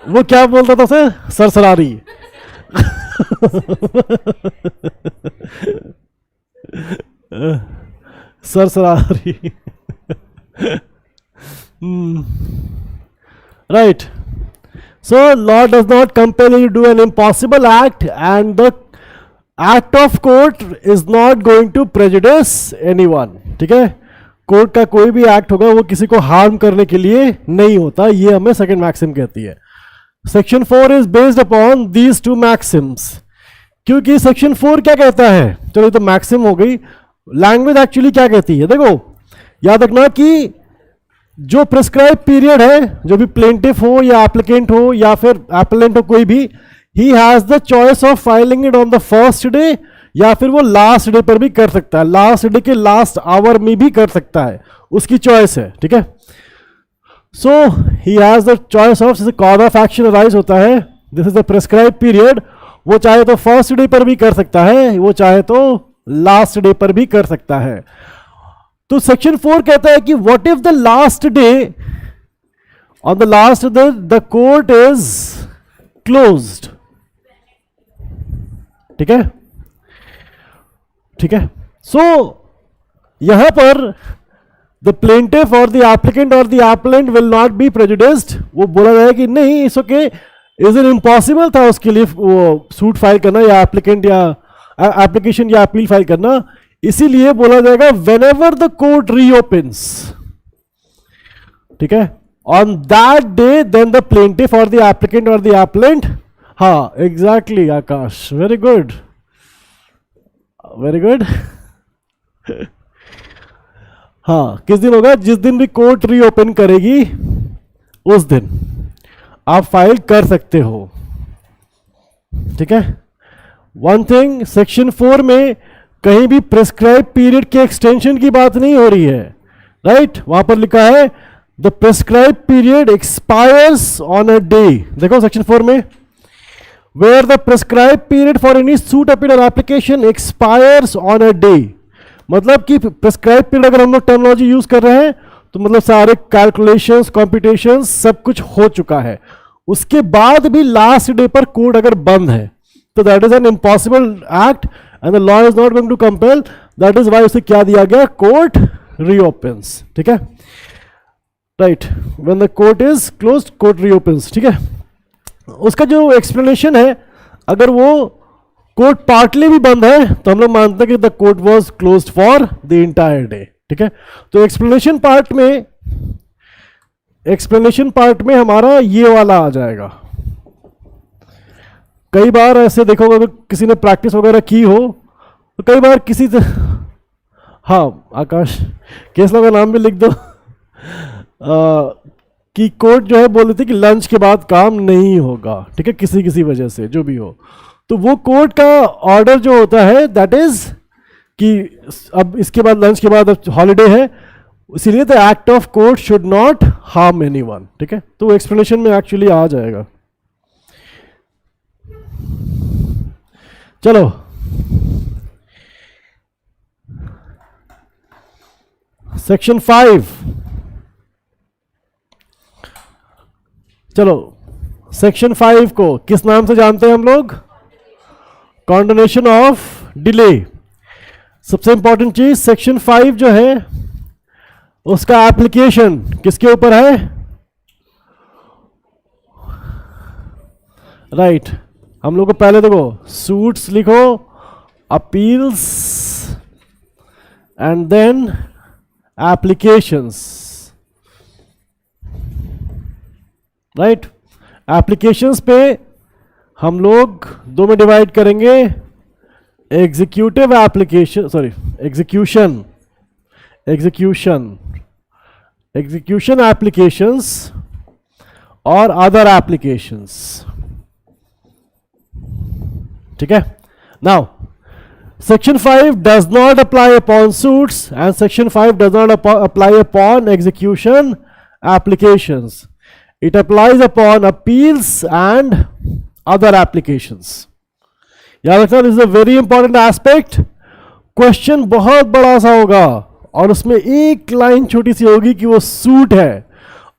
वो क्या बोलता था उसे? सरसरारी सरसरारी right, so law does not compel you to do an impossible act and the act of court is not going to prejudice anyone। ठीक है, कोर्ट का कोई भी एक्ट होगा वो किसी को हार्म करने के लिए नहीं होता, ये हमें सेकंड मैक्सिम कहती है। Section 4 is based upon these two Maxim's. क्योंकि सेक्शन 4 क्या कहता है, चलो तो मैक्सिम हो गई, लैंग्वेज एक्चुअली क्या कहती है, देखो याद रखना कि जो प्रिस्क्राइब पीरियड है, जो भी प्लेंटिफ हो या एप्लीकेंट हो या फिर एप्लेंट हो कोई भी, ही has the choice of filing it on the first day या फिर वो लास्ट डे पर भी कर सकता है, लास्ट डे के लास्ट आवर में भी कर सकता है, उसकी चॉइस है। ठीक है, so he has the choice of, जैसे कॉज ऑफ एक्शन अराइज होता है, this is the prescribe period, वो चाहे तो फर्स्ट डे पर भी कर सकता है, वो चाहे तो लास्ट डे पर भी कर सकता है। तो सेक्शन 4 कहता है कि what if the last day, on the last day the court is closed. ठीक है, ठीक है, सो यहां पर द प्लेंटिफ और द एप्लीकेंट और the appellant will not be prejudiced. वो बोला जाए कि नहीं it's okay, is it impossible था उसके लिए वो सूट फाइल करना या एप्लीकेंट या एप्लीकेशन या अपील फाइल करना, इसीलिए बोला जाएगा whenever the court reopens. ठीक है, on that day then the plaintiff और द एप्लीकेंट और द एप्लेंट, हाँ exactly Akash, very good very good हाँ, किस दिन होगा? जिस दिन भी कोर्ट रीओपन करेगी उस दिन आप फाइल कर सकते हो। ठीक है, वन थिंग, सेक्शन 4 में कहीं भी प्रेस्क्राइब पीरियड के एक्सटेंशन की बात नहीं हो रही है, राइट? वहां पर लिखा है the prescribe period expires on a day. देखो सेक्शन 4 में, where the prescribe period for any suit appeal और application expires on a day. मतलब कि प्रेस्क्राइब पीरियड अगर हम लोग टर्मिनोलॉजी यूज कर रहे हैं तो मतलब सारे कैलकुलेशंस, कॉम्पिटिशंस सब कुछ हो चुका है, उसके बाद भी लास्ट डे पर कोर्ट अगर बंद है तो that is an impossible act and the law is not going to compel, that is why उसे क्या दिया गया? Court reopens. ठीक है, right, when the court is closed court reopens. ठीक है, उसका जो एक्सप्लेनेशन है, अगर वो कोर्ट पार्टली भी बंद है तो हम लोग मानते हैं कि the court was closed for the entire day. ठीक है, तो एक्सप्लेनेशन पार्ट में हमारा ये वाला आ जाएगा। कई बार ऐसे देखोगे, अगर किसी ने प्रैक्टिस वगैरह की हो तो कई बार किसी से, हाँ आकाश केस का नाम भी लिख दो कि कोर्ट जो है बोल रही थी कि लंच के बाद काम नहीं होगा। ठीक है, किसी वजह से जो भी हो, तो वो कोर्ट का ऑर्डर जो होता है दैट इज कि अब इसके बाद लंच के बाद अब हॉलीडे है, इसीलिए the act of court should not harm anyone, ठीक है, तो एक्सप्लेनेशन में एक्चुअली आ जाएगा। चलो सेक्शन 5, चलो सेक्शन 5 को किस नाम से जानते हैं हम लोग? कॉन्डोनेशन ऑफ डिले। सबसे इंपॉर्टेंट चीज सेक्शन 5 जो है उसका एप्लीकेशन किसके ऊपर है? राइट हम लोग को पहले देखो सूट्स लिखो, appeals and then applications, right. Applications पे हम लोग दो में डिवाइड करेंगे, executive application, sorry execution applications और अदर एप्लीकेशंस, ठीक है। Now Section 5 does not apply upon suits and Section 5 does not apply upon execution applications. It applies upon appeals and other applications. याद रखना, this is a very important aspect. Question बहुत बड़ा सा होगा और उसमें एक लाइन छोटी सी होगी कि वो सूट है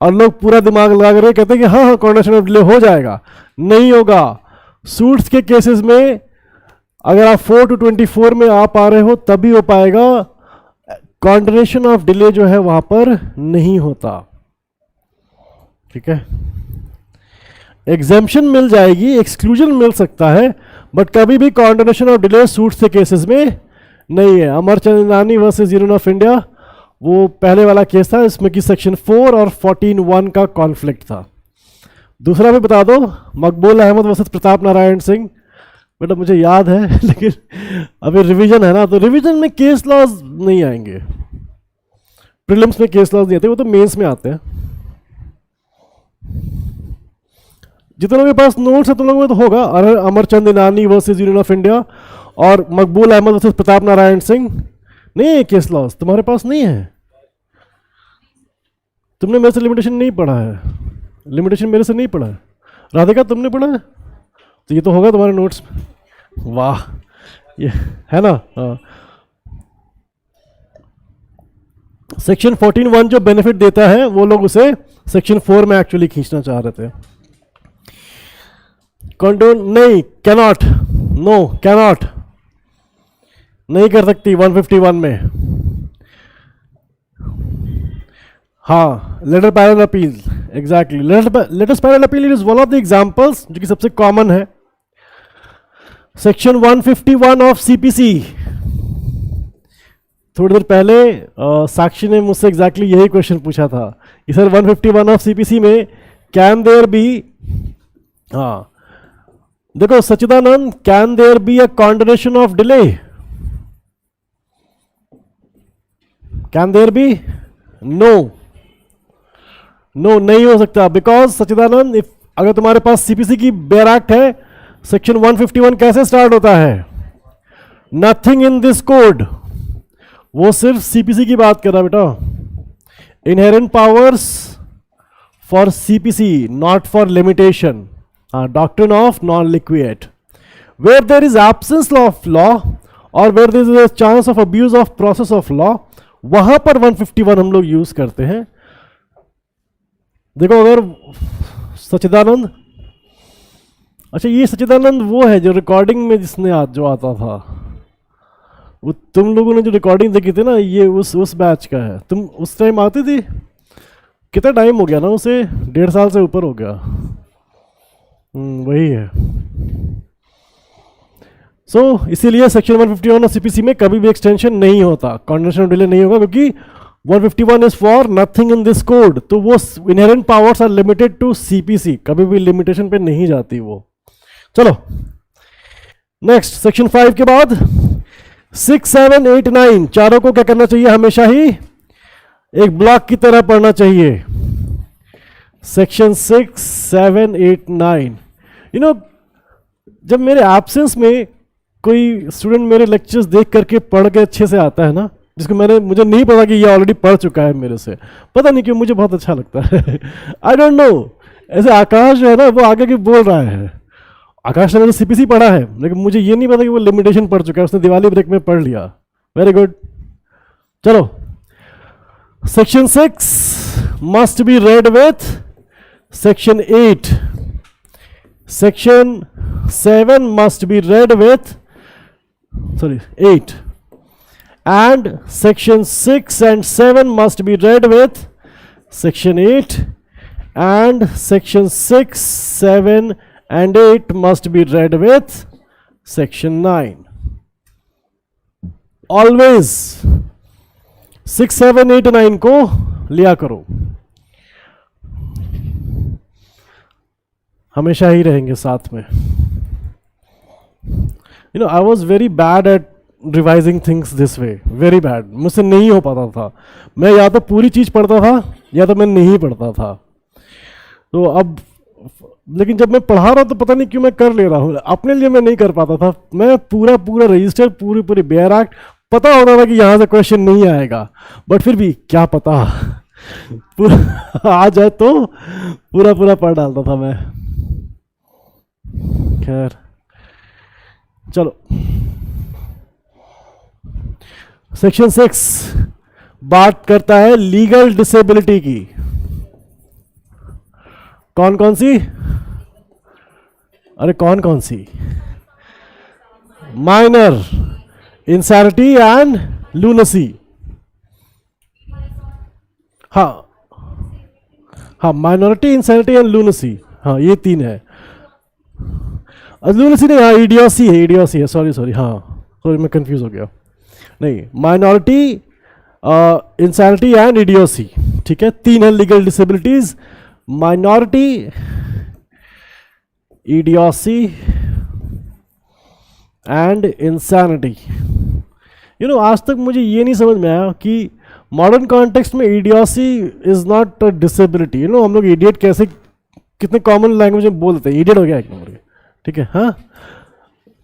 और लोग पूरा दिमाग लगा कर कहते हैं कि हाँ कॉन्डोनेशन ऑफ डिले हो जाएगा। नहीं होगा। सूट्स के केसेस में अगर आप 4 to 24 में आ पा रहे हो तभी हो पाएगा, कॉन्डोनेशन ऑफ डिले जो है वहां पर नहीं होता, ठीक है। एग्जेम्पशन मिल जाएगी, एक्सक्लूजन मिल सकता है, बट कभी भी कॉन्डोनेशन ऑफ डिले सूट्स के केसेस में नहीं है। अमरचंद ईरानी वर्सेस यूनियन ऑफ इंडिया वो पहले वाला केस था, इसमें कि सेक्शन 4 और 14(1) का कॉन्फ्लिक्ट था। दूसरा भी बता दो, मकबूल अहमद वर्सेस प्रताप नारायण सिंह, बेटा मुझे याद है लेकिन अभी रिवीजन है ना, तो रिवीजन में केस लॉज नहीं आएंगे, प्रीलिम्स में केस लॉज नहीं आते, वो तो मेंस में आते हैं। जितने लोगों के पास नोट्स है तुम लोगों में तो होगा, अमरचंद ईरानी वर्सेस यूनियन ऑफ इंडिया और मकबूल अहमद वर्सेस प्रताप नारायण सिंह, नहीं है केस लॉज, तुम्हारे पास नहीं है। तुमने मेरे से लिमिटेशन नहीं पढ़ा है, लिमिटेशन मेरे से नहीं पढ़ा है। राधिका तुमने पढ़ा है? तो ये तो होगा तुम्हारे नोट्स में। वाह, ये है ना। हाँ, सेक्शन 14(1) जो बेनिफिट देता है वो लोग उसे सेक्शन 4 में एक्चुअली खींचना चाह रहे थे। कंडोन नहीं, कैनॉट, नो कैनॉट, नहीं कर सकती 151 में। हाँ, letter parallel appeal, exactly, letter parallel appeal is one of the examples जो कि सबसे कॉमन है। सेक्शन 151 ऑफ सीपीसी, थोड़ी देर पहले साक्षी ने मुझसे एग्जैक्टली यही क्वेश्चन पूछा था कि सर 151 ऑफ सीपीसी में कैन देयर बी, हाँ देखो Sachchidanand, can there be a condonation of delay? Can there be? No, no नहीं हो सकता, बिकॉज सच्चिदानंद इफ अगर तुम्हारे पास सीपीसी की बेयर एक्ट है, सेक्शन 151 कैसे स्टार्ट होता है? नथिंग इन दिस कोड, वो सिर्फ सीपीसी की बात कर रहा है बेटा। Inherent powers for CPC, not for limitation. Doctrine of non liquet, where there is absence of law और where there is a chance of abuse of process of law, वहां पर 151 हम लोग यूज करते हैं। देखो अगर सच्चिदानंद, अच्छा ये सच्चिदानंद वो है जो रिकॉर्डिंग में जिसने जो आता था, वो तुम लोगों ने जो रिकॉर्डिंग देखी थी ना, ये उस बैच का है। तुम उस टाइम आती थी? कितना टाइम हो गया ना, उसे 1.5 साल से ऊपर हो गया। वही है। इसीलिए सेक्शन 151 और सीपीसी में कभी भी एक्सटेंशन नहीं होता, कॉन्डोनेशन ऑफ डिले नहीं होगा, क्योंकि 151 is for nothing in this code, तो वो inherent powers are limited to CPC, कभी भी लिमिटेशन पे नहीं जाती वो। चलो नेक्स्ट, सेक्शन 5 के बाद 6, 7, 8, 9 चारों को क्या करना चाहिए? हमेशा ही एक ब्लॉक की तरह पढ़ना चाहिए। सेक्शन 6, 7, 8, 9, यू नो जब मेरे एब्सेंस में कोई स्टूडेंट मेरे लेक्चर्स देख करके पढ़ के अच्छे से आता है ना, जिसको मुझे नहीं पता कि ये ऑलरेडी पढ़ चुका है मेरे से, पता नहीं क्यों मुझे बहुत अच्छा लगता है। आई डोंट नो, ऐसे आकाश जो है ना वो आगे की बोल रहा है, आकाश ने मैंने सीपीसी पढ़ा है लेकिन मुझे ये नहीं पता कि वो लिमिटेशन पढ़ चुका है, उसने दिवाली ब्रेक में पढ़ लिया। Very good. चलो, section 6 must be read with section 8, section 7 must be read with 8, and section 6 and 7 must be read with section 8, and section 6, 7 and 8 must be read with section 9. Always 6, 7, 8, 9 को लिया करो, हमेशा ही रहेंगे साथ में। You know, I was very bad at revising things this way, very bad. मुझसे नहीं हो पाता था, मैं या तो पूरी चीज़ पढ़ता था या तो मैं नहीं पढ़ता था। तो अब लेकिन जब मैं पढ़ा रहा हूँ तो पता नहीं क्यों मैं कर ले रहा हूँ, अपने लिए मैं नहीं कर पाता था। मैं पूरा रजिस्टर, पूरी बेयर एक्ट, पता होता था कि यहाँ से क्वेश्चन नहीं आएगा, बट फिर भी क्या पता आ जाए तो पूरा पढ़ डालता था मैं। खैर चलो, सेक्शन 6 बात करता है लीगल डिसेबिलिटी की। कौन सी? अरे कौन सी? Minor insanity and lunacy. हाँ, माइनॉरिटी, इंसैनिटी एंड लूनेसी, हाँ ये 3 है। लूनेसी नहीं, हाँ इडियोसी है, सॉरी, हाँ सॉरी मैं कंफ्यूज हो गया। नहीं, माइनॉरिटी, इंसैनिटी एंड इडियोसी, ठीक है। 3 है legal disabilities, minority, idiocy and insanity. You know, आज तक मुझे ये नहीं समझ में आया कि मॉडर्न कॉन्टेक्स्ट में idiocy is not a disability. You know, हम लोग इडियट कैसे, कितने कॉमन लैंग्वेज में बोलते हैं, इडियट हो गया एक नंबर के, ठीक है, हाँ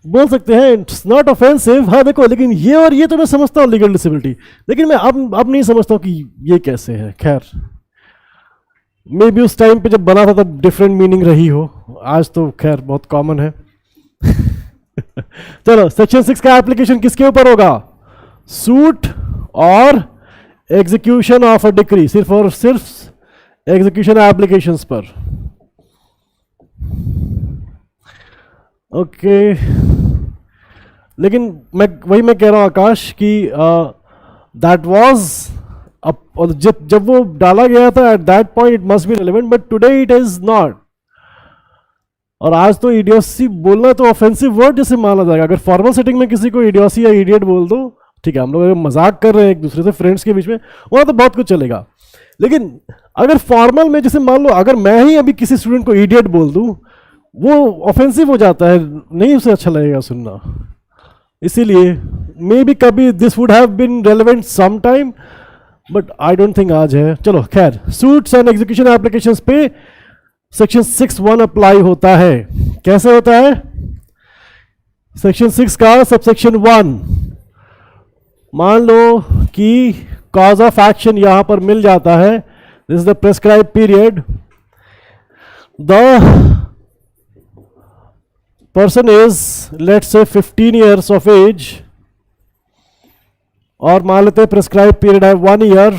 बोल सकते हैं, इट्स नॉट ऑफेंसिव। हाँ देखो, लेकिन ये और ये तो मैं समझता हूँ लीगल डिसेबिलिटी, लेकिन मैं अब नहीं समझता हूँ कि ये कैसे है। खैर, मे बी उस टाइम पे जब बना था तब डिफरेंट मीनिंग रही हो, आज तो खैर बहुत कॉमन है। चलो, सेक्शन 6 का एप्लीकेशन किसके ऊपर होगा? सूट और एग्जीक्यूशन ऑफ अ डिक्री, सिर्फ और सिर्फ एग्जीक्यूशन एप्लीकेशंस पर। ओके, लेकिन मैं कह रहा हूं आकाश कि दैट वाज, जब वो डाला गया था at that point it must be relevant, but today it is not. और आज तो इडियोसी बोलना तो ऑफेंसिव वर्ड जैसे माना जाएगा। अगर फॉर्मल सेटिंग में किसी को इडियोसी या इडियट बोल दो, ठीक है, हम लोग मजाक कर रहे हैं एक दूसरे से, फ्रेंड्स के बीच में, वहां तो बहुत कुछ चलेगा। लेकिन अगर फॉर्मल में, जैसे मान लो अगर मैं ही अभी किसी स्टूडेंट को इडियट बोल दूं, वो ऑफेंसिव हो जाता है, नहीं उसे अच्छा लगेगा सुनना। इसीलिए मे बी कभी this would have been relevant some time, but I don't think आज है। चलो खैर, सूट्स एंड एग्जीक्यूशन एप्लीकेशंस पे सेक्शन 6(1) अप्लाई होता है। कैसे होता है? सेक्शन 6 का सबसेक्शन 1, मान लो कि कॉज ऑफ एक्शन यहां पर मिल जाता है, this is the prescribe period, the person is let's say 15 years of age, और मान लेते हैं प्रेस्क्राइब पीरियड है 1 year.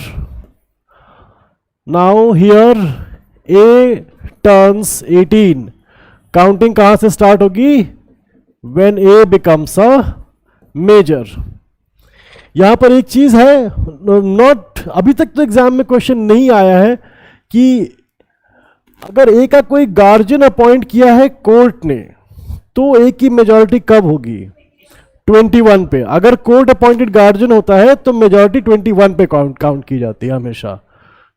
Now here A turns 18, counting कहां से स्टार्ट होगी? when A becomes a major. यहां पर एक चीज है, नॉट अभी तक तो एग्जाम में क्वेश्चन नहीं आया है कि अगर A का कोई गार्जियन अपॉइंट किया है कोर्ट ने, तो A की मेजॉरिटी कब होगी? 21 पे। अगर कोर्ट अपॉइंटेड गार्जियन होता है तो मेजॉरिटी 21 पे काउंट की जाती है हमेशा,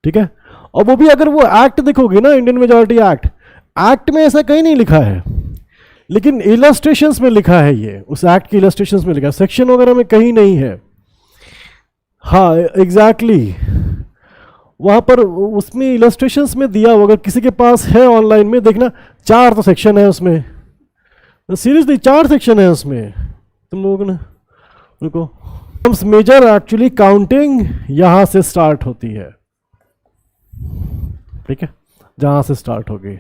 ठीक है। और वो भी अगर वो एक्ट देखोगे ना, इंडियन मेजॉरिटी एक्ट में ऐसा कहीं नहीं लिखा है, लेकिन इलस्ट्रेशंस में लिखा है, ये उस एक्ट की इलस्ट्रेशंस में लिखा है, सेक्शन वगैरह में कहीं नहीं है। हाँ एग्जैक्टली, वहां पर उसमें इलस्ट्रेशंस में दिया हो, अगर किसी के पास है ऑनलाइन में देखना, 4 तो सेक्शन है उसमें, सीरियसली 4 सेक्शन है उसमें, तुम लोगों ने, रुको, मेजर एक्चुअली काउंटिंग यहां से स्टार्ट होती है, ठीक है, जहां से स्टार्ट होगी।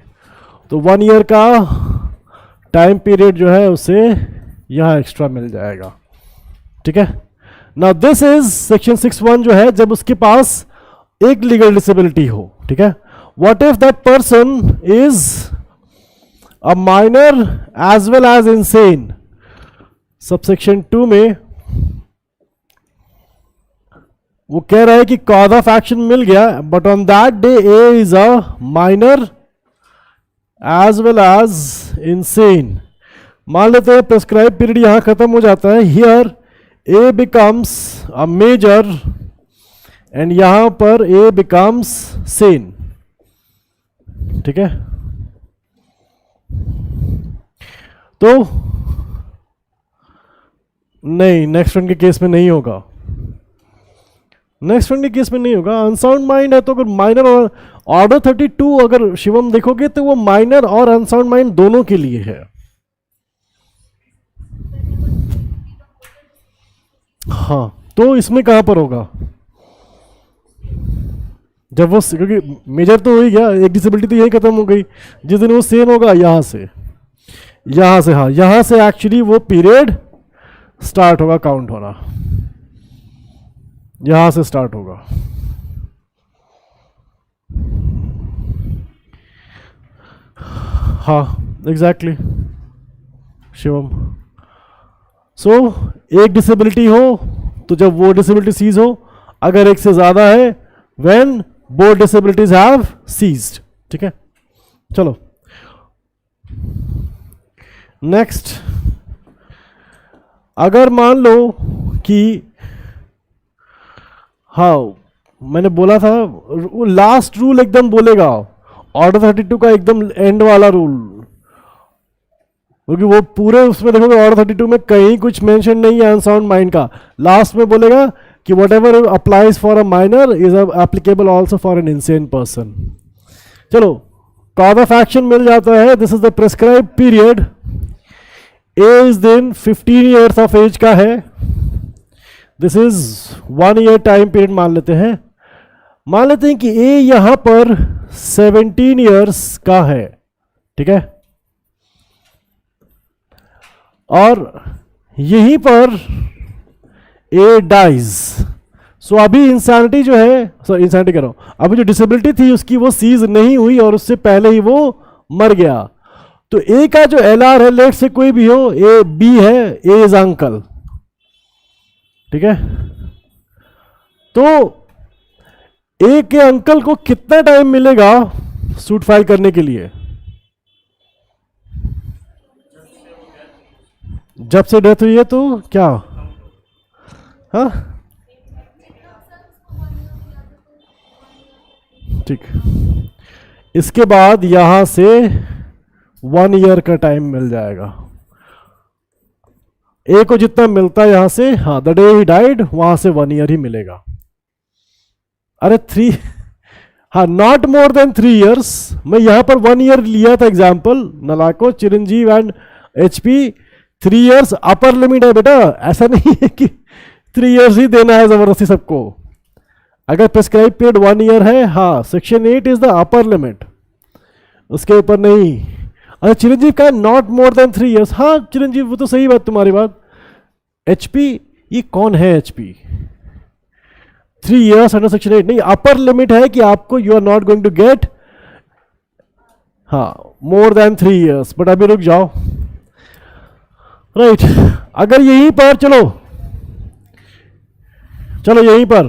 तो 1 ईयर का टाइम पीरियड जो है उसे यहां एक्स्ट्रा मिल जाएगा, ठीक है। नाउ दिस इज सेक्शन 6(1) जो है, जब उसके पास एक लीगल डिसेबिलिटी हो, ठीक है। What if that person is a minor as well as insane. Subsection 2 में वो कह रहा है कि कॉज ऑफ एक्शन मिल गया, but on that day A is a minor as well as insane. मान लेते हैं प्रेस्क्राइब पीरियड यहां खत्म हो जाता है, here A becomes a major and यहां पर ए बिकम्स सेन, ठीक है। तो नहीं, नेक्स्ट वन के केस में नहीं होगा, नेक्स्ट वन के केस में नहीं होगा। अनसाउंड माइंड है तो अगर माइनर और ऑर्डर 32 अगर शिवम देखोगे तो वो माइनर और अनसाउंड माइंड दोनों के लिए है। हाँ, तो इसमें कहां पर होगा, जब वो, क्योंकि मेजर तो हो ही गया, एक डिसेबिलिटी तो यही खत्म हो गई, जिस दिन वो सेम होगा यहां से, हाँ, यहां से एक्चुअली वो पीरियड स्टार्ट होगा काउंट होना, यहां से स्टार्ट होगा। हाँ एग्जैक्टली शिवम। सो एक डिसेबिलिटी हो तो जब वो डिसेबिलिटी सीज हो, अगर एक से ज्यादा है when both disabilities have ceased, ठीक है। चलो नेक्स्ट, अगर मान लो कि, हाँ मैंने बोला था वो लास्ट रूल एकदम बोलेगा, ऑर्डर 32 का एकदम एंड वाला रूल, क्योंकि वो पूरे उसमें देखोगे ऑर्डर 32 में कहीं कुछ मेंशन नहीं है अनसाउंड माइंड का। लास्ट में बोलेगा कि whatever applies for a minor is applicable also for an insane person. चलो कॉज ऑफ एक्शन मिल जाता है, this is the prescribe period, A is then 15 years of age का है, this is 1 year time period मान लेते हैं। मान लेते हैं कि ए यहां पर 17 ईयर्स का है, ठीक है, और यहीं पर ए डाइज। सो अभी इंसानिटी जो है, सॉरी इंसानिटी कह रहा हूं, अभी जो डिसेबिलिटी थी उसकी वो सीज नहीं हुई और उससे पहले ही वो मर गया। तो ए का जो एलआर है, लेट से कोई भी हो, ए बी है, ए इज अंकल, ठीक है। तो ए के अंकल को कितना टाइम मिलेगा सूट फाइल करने के लिए? जब से डेथ हुई है तो क्या, हाँ ठीक। इसके बाद यहां से 1 ईयर का टाइम मिल जाएगा। ए को जितना मिलता है यहां से, हाँ द डे ही डाइड, वहां से 1 ईयर ही मिलेगा। अरे 3, हाँ नॉट मोर देन 3 ईयर्स। मैं यहां पर 1 ईयर लिया था एग्जाम्पल, नलाको, Chiranjeev and HP 3 years upper limit है बेटा, ऐसा नहीं है कि 3 ईयर्स ही देना है जबरदस्ती सबको। अगर प्रेस्क्राइब पीरियड 1 ईयर है, हाँ section 8 is the upper limit, उसके ऊपर नहीं। अच्छा चिरंजीव का नॉट मोर देन 3 ईयर्स, हाँ चिरंजीव वो तो सही बात तुम्हारी बात। HP, ये कौन है HP? 3 ईयर्स अंडर सेक्शन 8 नहीं, अपर लिमिट है कि आपको you are not going to get, हाँ मोर देन 3 ईयर्स। बट अभी रुक जाओ, राइट अगर यहीं पर चलो यहीं पर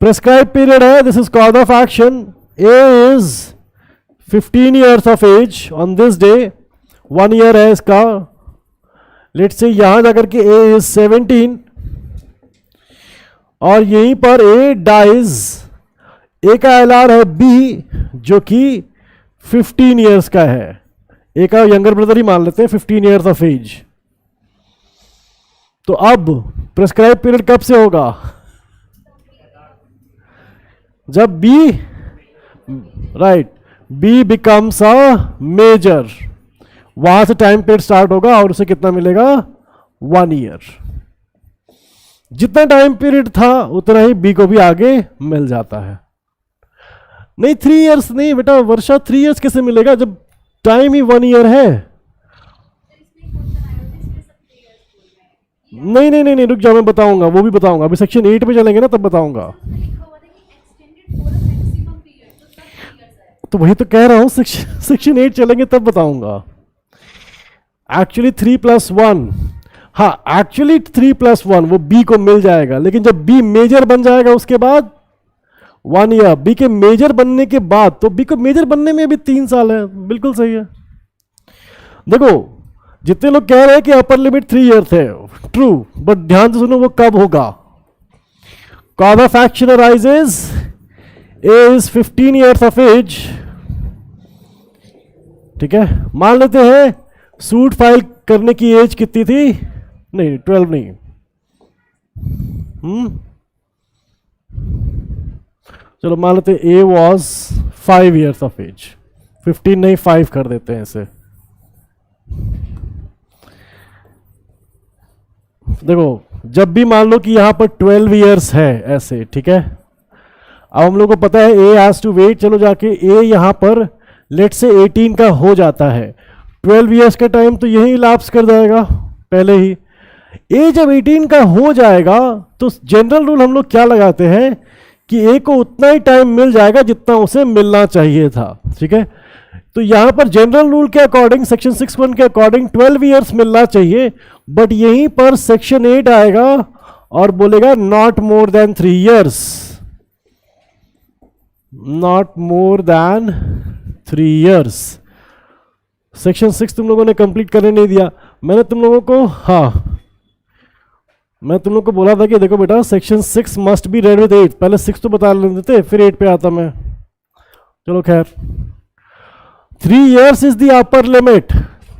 प्रेस्क्राइब पीरियड है, this is cause of action, A is 15 years of age on this day, 1 year है इसका। लेट्स से यहां जाकर के ए इज 17 और यहीं पर ए डाइज, ए का एलआर है बी जो कि 15 ईयर्स का है, ए का यंगर ब्रदर ही मान लेते हैं, 15 ईयर्स ऑफ एज। तो अब प्रेस्क्राइब पीरियड कब से होगा? जब B, right, B becomes a major, वहां से टाइम पीरियड स्टार्ट होगा और उसे कितना मिलेगा? 1 ईयर। जितना टाइम पीरियड था उतना ही बी को भी आगे मिल जाता है। नहीं 3 इयर्स नहीं बेटा वर्षा, 3 इयर्स कैसे मिलेगा जब टाइम ही 1 ईयर है। नहीं नहीं नहीं नहीं रुक जाओ, मैं बताऊंगा, वो भी बताऊंगा, अभी सेक्शन 8 में चलेंगे ना तब बताऊंगा। तो वही तो कह रहा हूं, सेक्शन 8 चलेंगे तब बताऊंगा। एक्चुअली 3+1, हाँ एक्चुअली 3+1 वो बी को मिल जाएगा, लेकिन जब बी मेजर बन जाएगा उसके बाद 1 ईयर। बी के मेजर बनने के बाद, तो बी को मेजर बनने में भी 3 साल है, बिल्कुल सही है। देखो जितने लोग कह रहे हैं कि अपर लिमिट 3 ईयर थे, ट्रू, बट ध्यान से सुनो वो कब होगा। Cause of action arises is 15 years of age. ठीक है, मान लेते हैं सूट फाइल करने की एज कितनी थी, नहीं 12 नहीं, चलो मान लेते A was 5 years of age, 15 नहीं 5 कर देते हैं इसे। देखो जब भी मान लो कि यहां पर 12 ईयर्स है ऐसे, ठीक है, अब हम लोग को पता है ए हैज टू वेट, चलो जाके ए यहां पर लेट से 18 का हो जाता है, 12 ईयर्स का टाइम तो यही लैप्स कर जाएगा पहले ही। ए जब 18 का हो जाएगा तो जनरल रूल हम लोग क्या लगाते हैं कि ए को उतना ही टाइम मिल जाएगा जितना उसे मिलना चाहिए था। ठीक है, तो यहां पर जनरल रूल के अकॉर्डिंग, सेक्शन 6(1) के अकॉर्डिंग 12 ईयर्स मिलना चाहिए, बट यहीं पर सेक्शन 8 आएगा और बोलेगा not more than 3 years, not more than 3 years. Section 6 तुम लोगों ने कंप्लीट करने नहीं दिया, मैंने तुम लोगों को, हाँ मैं तुम लोग को बोला था कि देखो बेटा section 6 must be read with 8, पहले 6 तो बता लेते थे फिर 8 पे आता मैं। चलो खैर, 3 years is the upper limit.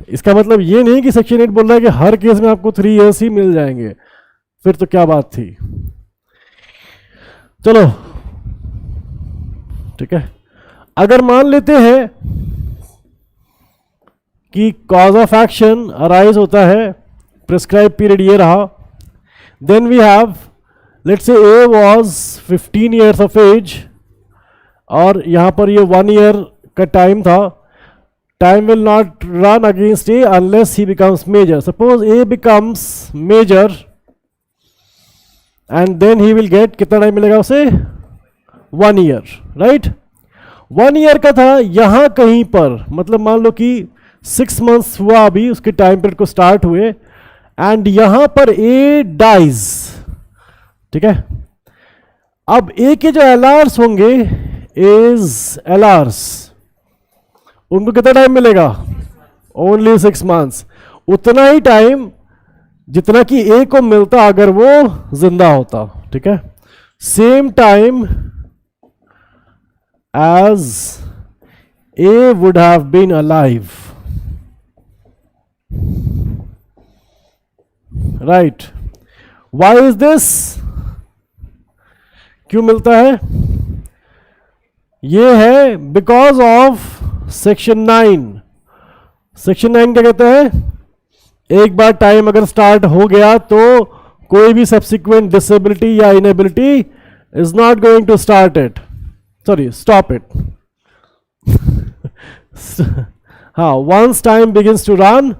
इसका मतलब ये नहीं कि सेक्शन 8 बोल रहा है कि हर केस में आपको 3 ईयर्स ही मिल जाएंगे, फिर तो क्या बात थी। चलो ठीक है, अगर मान लेते हैं कि कॉज ऑफ एक्शन अराइज होता है, प्रिस्क्राइब पीरियड ये रहा, then we have let's say A was 15 years of age और यहां पर ये 1 ईयर का टाइम था। Time will not run against A unless he becomes major. Suppose A becomes major and then he will get, कितना time मिलेगा उसे, 1 year, right. 1 year का था यहां कहीं पर, मतलब मान लो कि 6 मंथ्स हुआ अभी उसके टाइम पीरियड को स्टार्ट हुए, एंड यहां पर ए डाइज। ठीक है, अब ए के जो एलआर्स होंगे, एज एलआर्स, उनको कितना टाइम मिलेगा, ओनली 6 मंथ्स, उतना ही टाइम जितना कि ए को मिलता अगर वो जिंदा होता। ठीक है, same time as A would have been alive, right. Why is this, क्यों मिलता है, ये है बिकॉज ऑफ सेक्शन 9। सेक्शन 9 क्या कहता है, एक बार टाइम अगर स्टार्ट हो गया तो कोई भी सब्सिक्वेंट डिसेबिलिटी या inability is not going to start it, sorry stop it. हाँ, once time begins to run,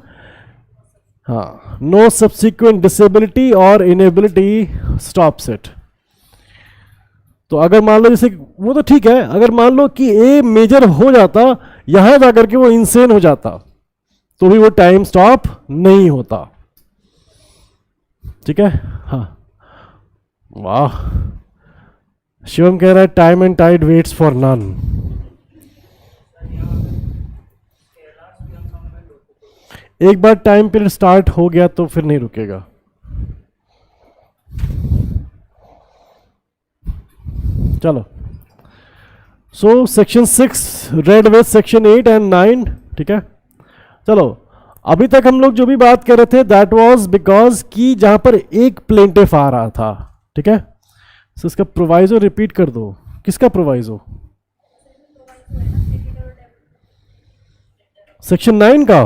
हाँ, नो सब्सिक्वेंट डिसेबिलिटी और इनेबिलिटी स्टॉप्स इट। तो अगर मान लो जैसे वो तो ठीक है, अगर मान लो कि ए मेजर हो जाता, यहां जाकर के वो इंसेन हो जाता, तो भी वो टाइम स्टॉप नहीं होता। ठीक है, हाँ, वाह, शिवम कह रहा है time and tide waits for none. एक बार टाइम पीरियड स्टार्ट हो गया तो फिर नहीं रुकेगा। चलो, सो section 6 read with section 8 and 9। ठीक है, चलो अभी तक हम लोग जो भी बात कर रहे थे दैट वाज बिकॉज कि जहां पर एक प्लेंटिफ आ रहा था। ठीक है, सो इसका प्रोवाइजो रिपीट कर दो, किसका प्रोवाइजो, सेक्शन 9 का।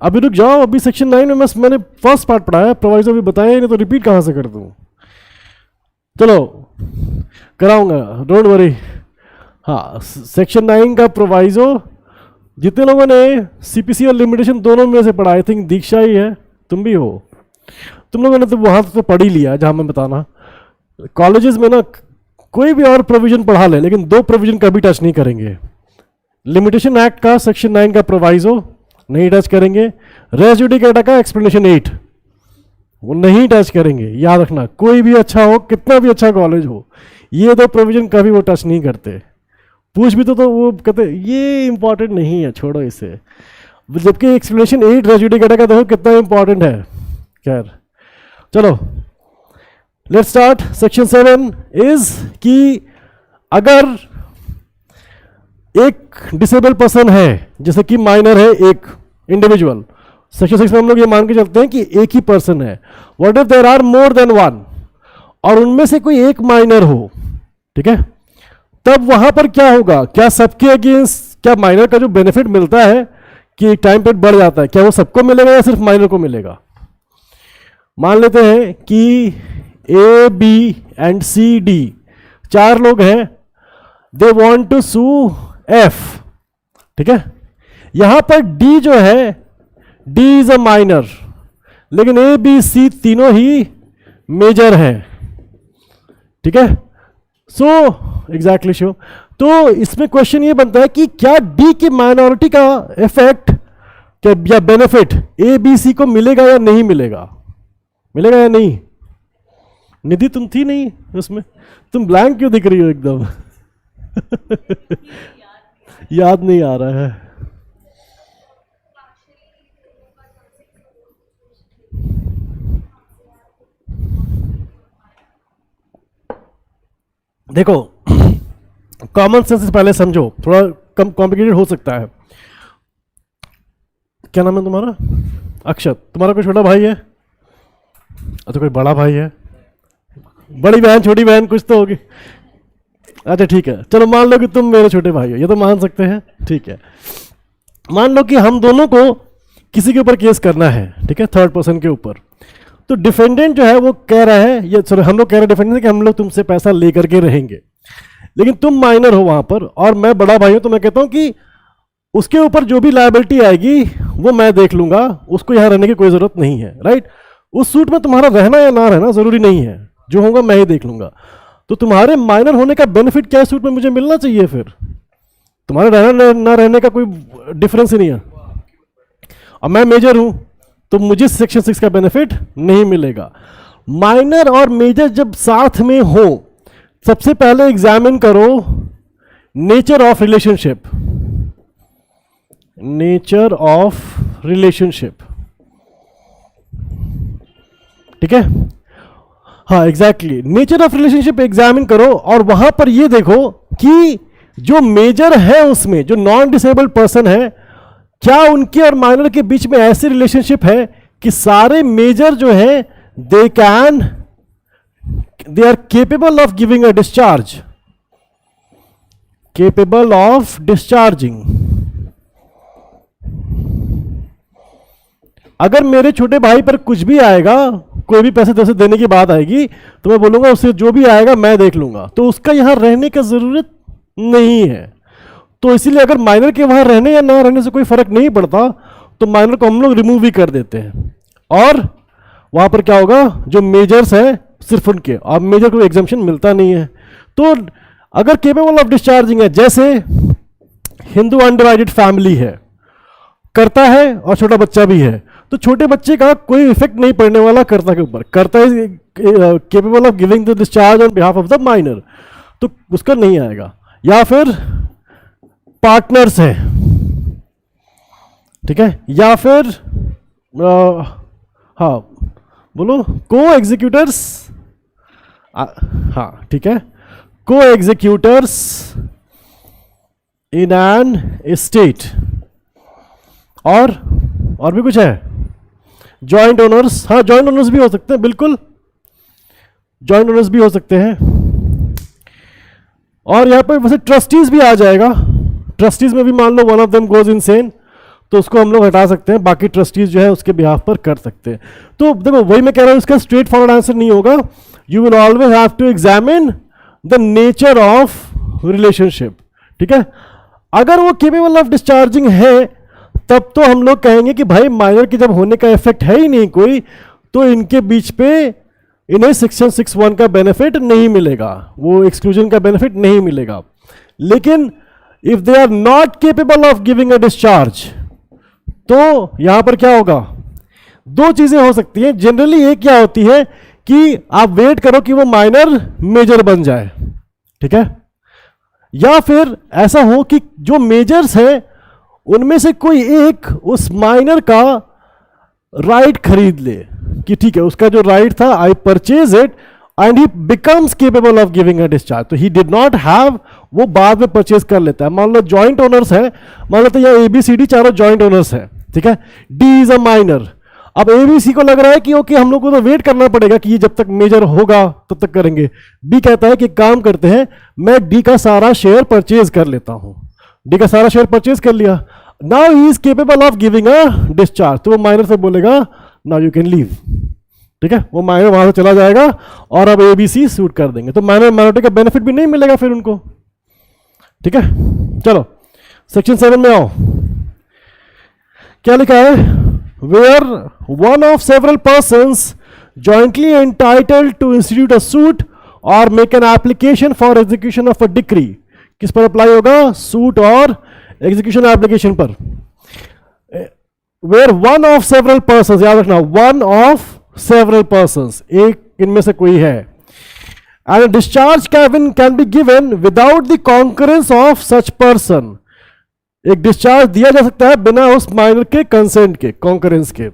अभी रुक जाओ, अभी सेक्शन 9 में मैंने फर्स्ट पार्ट पढ़ाया, प्रोवाइजो अभी बताया ही नहीं, तो रिपीट कहाँ से कर दूँ? चलो कराऊंगा, डोंट वरी। हाँ, सेक्शन 9 का प्रोवाइजो जितने लोगों ने सीपीसी और लिमिटेशन दोनों में से पढ़ा, आई थिंक दीक्षा ही है, तुम भी हो, तुम लोगों ने तो वहाँ तो पढ़ ही लिया जहाँ मैं बताना। कॉलेजेस में ना कोई भी और प्रोविजन पढ़ा ले, लेकिन 2 प्रोविजन कभी टच नहीं करेंगे। लिमिटेशन एक्ट का सेक्शन 9 का प्रोवाइजो नहीं टच करेंगे, रेस जुडिकेटा का एक्सप्लेनेशन 8 वो नहीं टच करेंगे। याद रखना, कोई भी अच्छा हो, कितना भी अच्छा कॉलेज हो, ये 2 प्रोविजन कभी वो टच नहीं करते। पूछ भी तो वो कहते ये इंपॉर्टेंट नहीं है, छोड़ो इसे। जबकि एक्सप्लेनेशन 8 रेस जुडिकेटा का देखो कितना इंपॉर्टेंट है। खैर चलो, लेट्स स्टार्ट। सेक्शन 7 इज कि अगर एक डिसेबल पर्सन है, जैसे कि माइनर है एक इंडिविजुअल, सेक्शन 6 में हम लोग ये मान के चलते हैं कि एक ही पर्सन है। What if there are more than one, और उनमें से कोई एक माइनर हो, ठीक है, तब वहां पर क्या होगा? क्या सबके अगेंस्ट, क्या माइनर का जो बेनिफिट मिलता है कि टाइम पीरियड बढ़ जाता है, क्या वो सबको मिलेगा या सिर्फ माइनर को मिलेगा? मान लेते हैं कि A B and C D 4 लोग हैं, they want to sue F, ठीक है। यहां पर डी जो है, डी इज अ माइनर, लेकिन ए बी सी तीनों ही मेजर हैं, ठीक है। So exactly sure. तो इसमें क्वेश्चन ये बनता है कि क्या डी की माइनॉरिटी का इफेक्ट या बेनिफिट ए बी सी को मिलेगा या नहीं मिलेगा? मिलेगा या नहीं? निधि तुम थी नहीं उसमें, तुम ब्लैंक क्यों दिख रही हो एकदम? याद नहीं आ रहा है। देखो, कॉमन सेंस से पहले समझो, थोड़ा कम कॉम्प्लिकेटेड हो सकता है। क्या नाम है तुम्हारा? अक्षत। तुम्हारा कोई छोटा भाई है? अच्छा, कोई बड़ा भाई है? बड़ी बहन, छोटी बहन कुछ तो होगी। अच्छा ठीक है, चलो मान लो कि तुम मेरे छोटे भाई हो, ये तो मान सकते हैं, ठीक है। मान लो कि हम दोनों को किसी के ऊपर केस करना है, ठीक है, थर्ड पर्सन के ऊपर। तो डिफेंडेंट जो है वो कह रहा है, ये सॉरी हम लोग कह रहे हैं डिफेंडेंट कि हम लोग तुमसे पैसा लेकर के रहेंगे, लेकिन तुम माइनर हो वहां पर और मैं बड़ा भाई हूं, तो मैं कहता हूं कि उसके ऊपर जो भी लायबिलिटी आएगी वो मैं देख लूंगा, उसको यहां रहने की कोई जरूरत नहीं है, राइट। उस सूट में तुम्हारा रहना या ना रहना जरूरी नहीं है, जो होगा मैं ही देख लूंगा। तो तुम्हारे माइनर होने का बेनिफिट क्या सूट में मुझे मिलना चाहिए? फिर तुम्हारे रहना ना रहने का कोई डिफरेंस ही नहीं है। और मैं मेजर हूं तो मुझे सेक्शन 6 का बेनिफिट नहीं मिलेगा। माइनर और मेजर जब साथ में हो, सबसे पहले एग्जामिन करो nature of relationship. Nature of relationship, ठीक है। हाँ exactly, nature of relationship examine करो और वहां पर ये देखो कि जो मेजर है उसमें जो नॉन डिसेबल्ड पर्सन है, क्या उनके और माइनर के बीच में ऐसी रिलेशनशिप है कि सारे मेजर जो है they are capable of giving a discharge, capable of discharging. अगर मेरे छोटे भाई पर कुछ भी आएगा, कोई भी पैसे पैसे देने की बात आएगी, तो मैं बोलूंगा उससे जो भी आएगा मैं देख लूंगा, तो उसका यहां रहने की जरूरत नहीं है। तो इसीलिए अगर माइनर के वहां रहने या ना रहने से कोई फर्क नहीं पड़ता, तो माइनर को हम लोग रिमूव भी कर देते हैं और वहां पर क्या होगा, जो मेजर्स हैं सिर्फ उनके, और मेजर को एग्जम्पशन मिलता नहीं है। तो अगर केपेबल ऑफ डिस्चार्जिंग है, जैसे हिंदू अनडिवाइडेड फैमिली है, करता है और छोटा बच्चा भी है, तो छोटे बच्चे का कोई इफेक्ट नहीं पड़ने वाला कर्ता के ऊपर। कर्ता is capable of giving the discharge on behalf of the minor, तो उसका नहीं आएगा। या फिर पार्टनर्स है, ठीक है, या फिर हाँ बोलो को एग्जीक्यूटर्स, हाँ ठीक है, को एग्जीक्यूटर्स इन एन स्टेट, और भी कुछ है, जॉइंट ओनर्स, हाँ जॉइंट ओनर्स भी हो सकते हैं, बिल्कुल जॉइंट ओनर्स भी हो सकते हैं। और यहां पर वैसे ट्रस्टीज भी आ जाएगा, ट्रस्टीज में भी मान लो one of them goes insane, तो उसको हम लोग हटा सकते हैं, बाकी ट्रस्टीज जो है उसके बिहाफ पर कर सकते हैं। तो देखो वही मैं कह रहा हूं, इसका स्ट्रेट फॉरवर्ड आंसर नहीं होगा। You will always have to examine the nature of relationship, ठीक है। अगर वो केपेबल ऑफ डिस्चार्जिंग है तब तो हम लोग कहेंगे कि भाई माइनर के जब होने का इफेक्ट है ही नहीं कोई, तो इनके बीच पे इन्हें सेक्शन 6(1) का बेनिफिट नहीं मिलेगा, वो एक्सक्लूजन का बेनिफिट नहीं मिलेगा। लेकिन if they are not capable of giving a discharge, तो यहां पर क्या होगा, दो चीजें हो सकती हैं। जनरली एक क्या होती है कि आप वेट करो कि वो माइनर मेजर बन जाए, ठीक है, या फिर ऐसा हो कि जो मेजर्स हैं उनमें से कोई एक उस माइनर का राइट खरीद ले कि ठीक है उसका जो राइट था, I purchase it and he becomes capable of giving a discharge. तो ही डिड नॉट हैव, वो बाद में परचेज कर लेता है। मान लो जॉइंट ओनर्स है, मान लो तो ये ABCD चारों जॉइंट ओनर्स है, ठीक है, D इज अ माइनर। अब ABC को लग रहा है कि ओके हम लोग को तो वेट करना पड़ेगा कि ये जब तक मेजर होगा तब तक करेंगे। B कहता है कि काम करते हैं, मैं D का सारा शेयर परचेज कर लेता हूं। D का सारा शेयर परचेज कर लिया, now he is capable of giving a discharge. तो वो माइनर से बोलेगा नाउ यू कैन लीव, ठीक है, वो माइनर वहां से चला जाएगा और अब ABC सूट कर देंगे। तो माइनर माइनॉरिटी का बेनिफिट भी नहीं मिलेगा फिर उनको, ठीक है। चलो सेक्शन 7 में आओ, क्या लिखा है, where one of several persons jointly entitled to institute a suit or make an application for execution of a decree, किस पर अप्लाई होगा, सूट और एग्जीक्यूशन एप्लीकेशन पर। where one of several persons, याद रखना one of several persons, एक इनमें से कोई है, and a discharge can be given without the concurrence of such person, एक डिस्चार्ज दिया जा सकता है बिना उस माइनर के कंसेंट के, कॉन्करेंस के।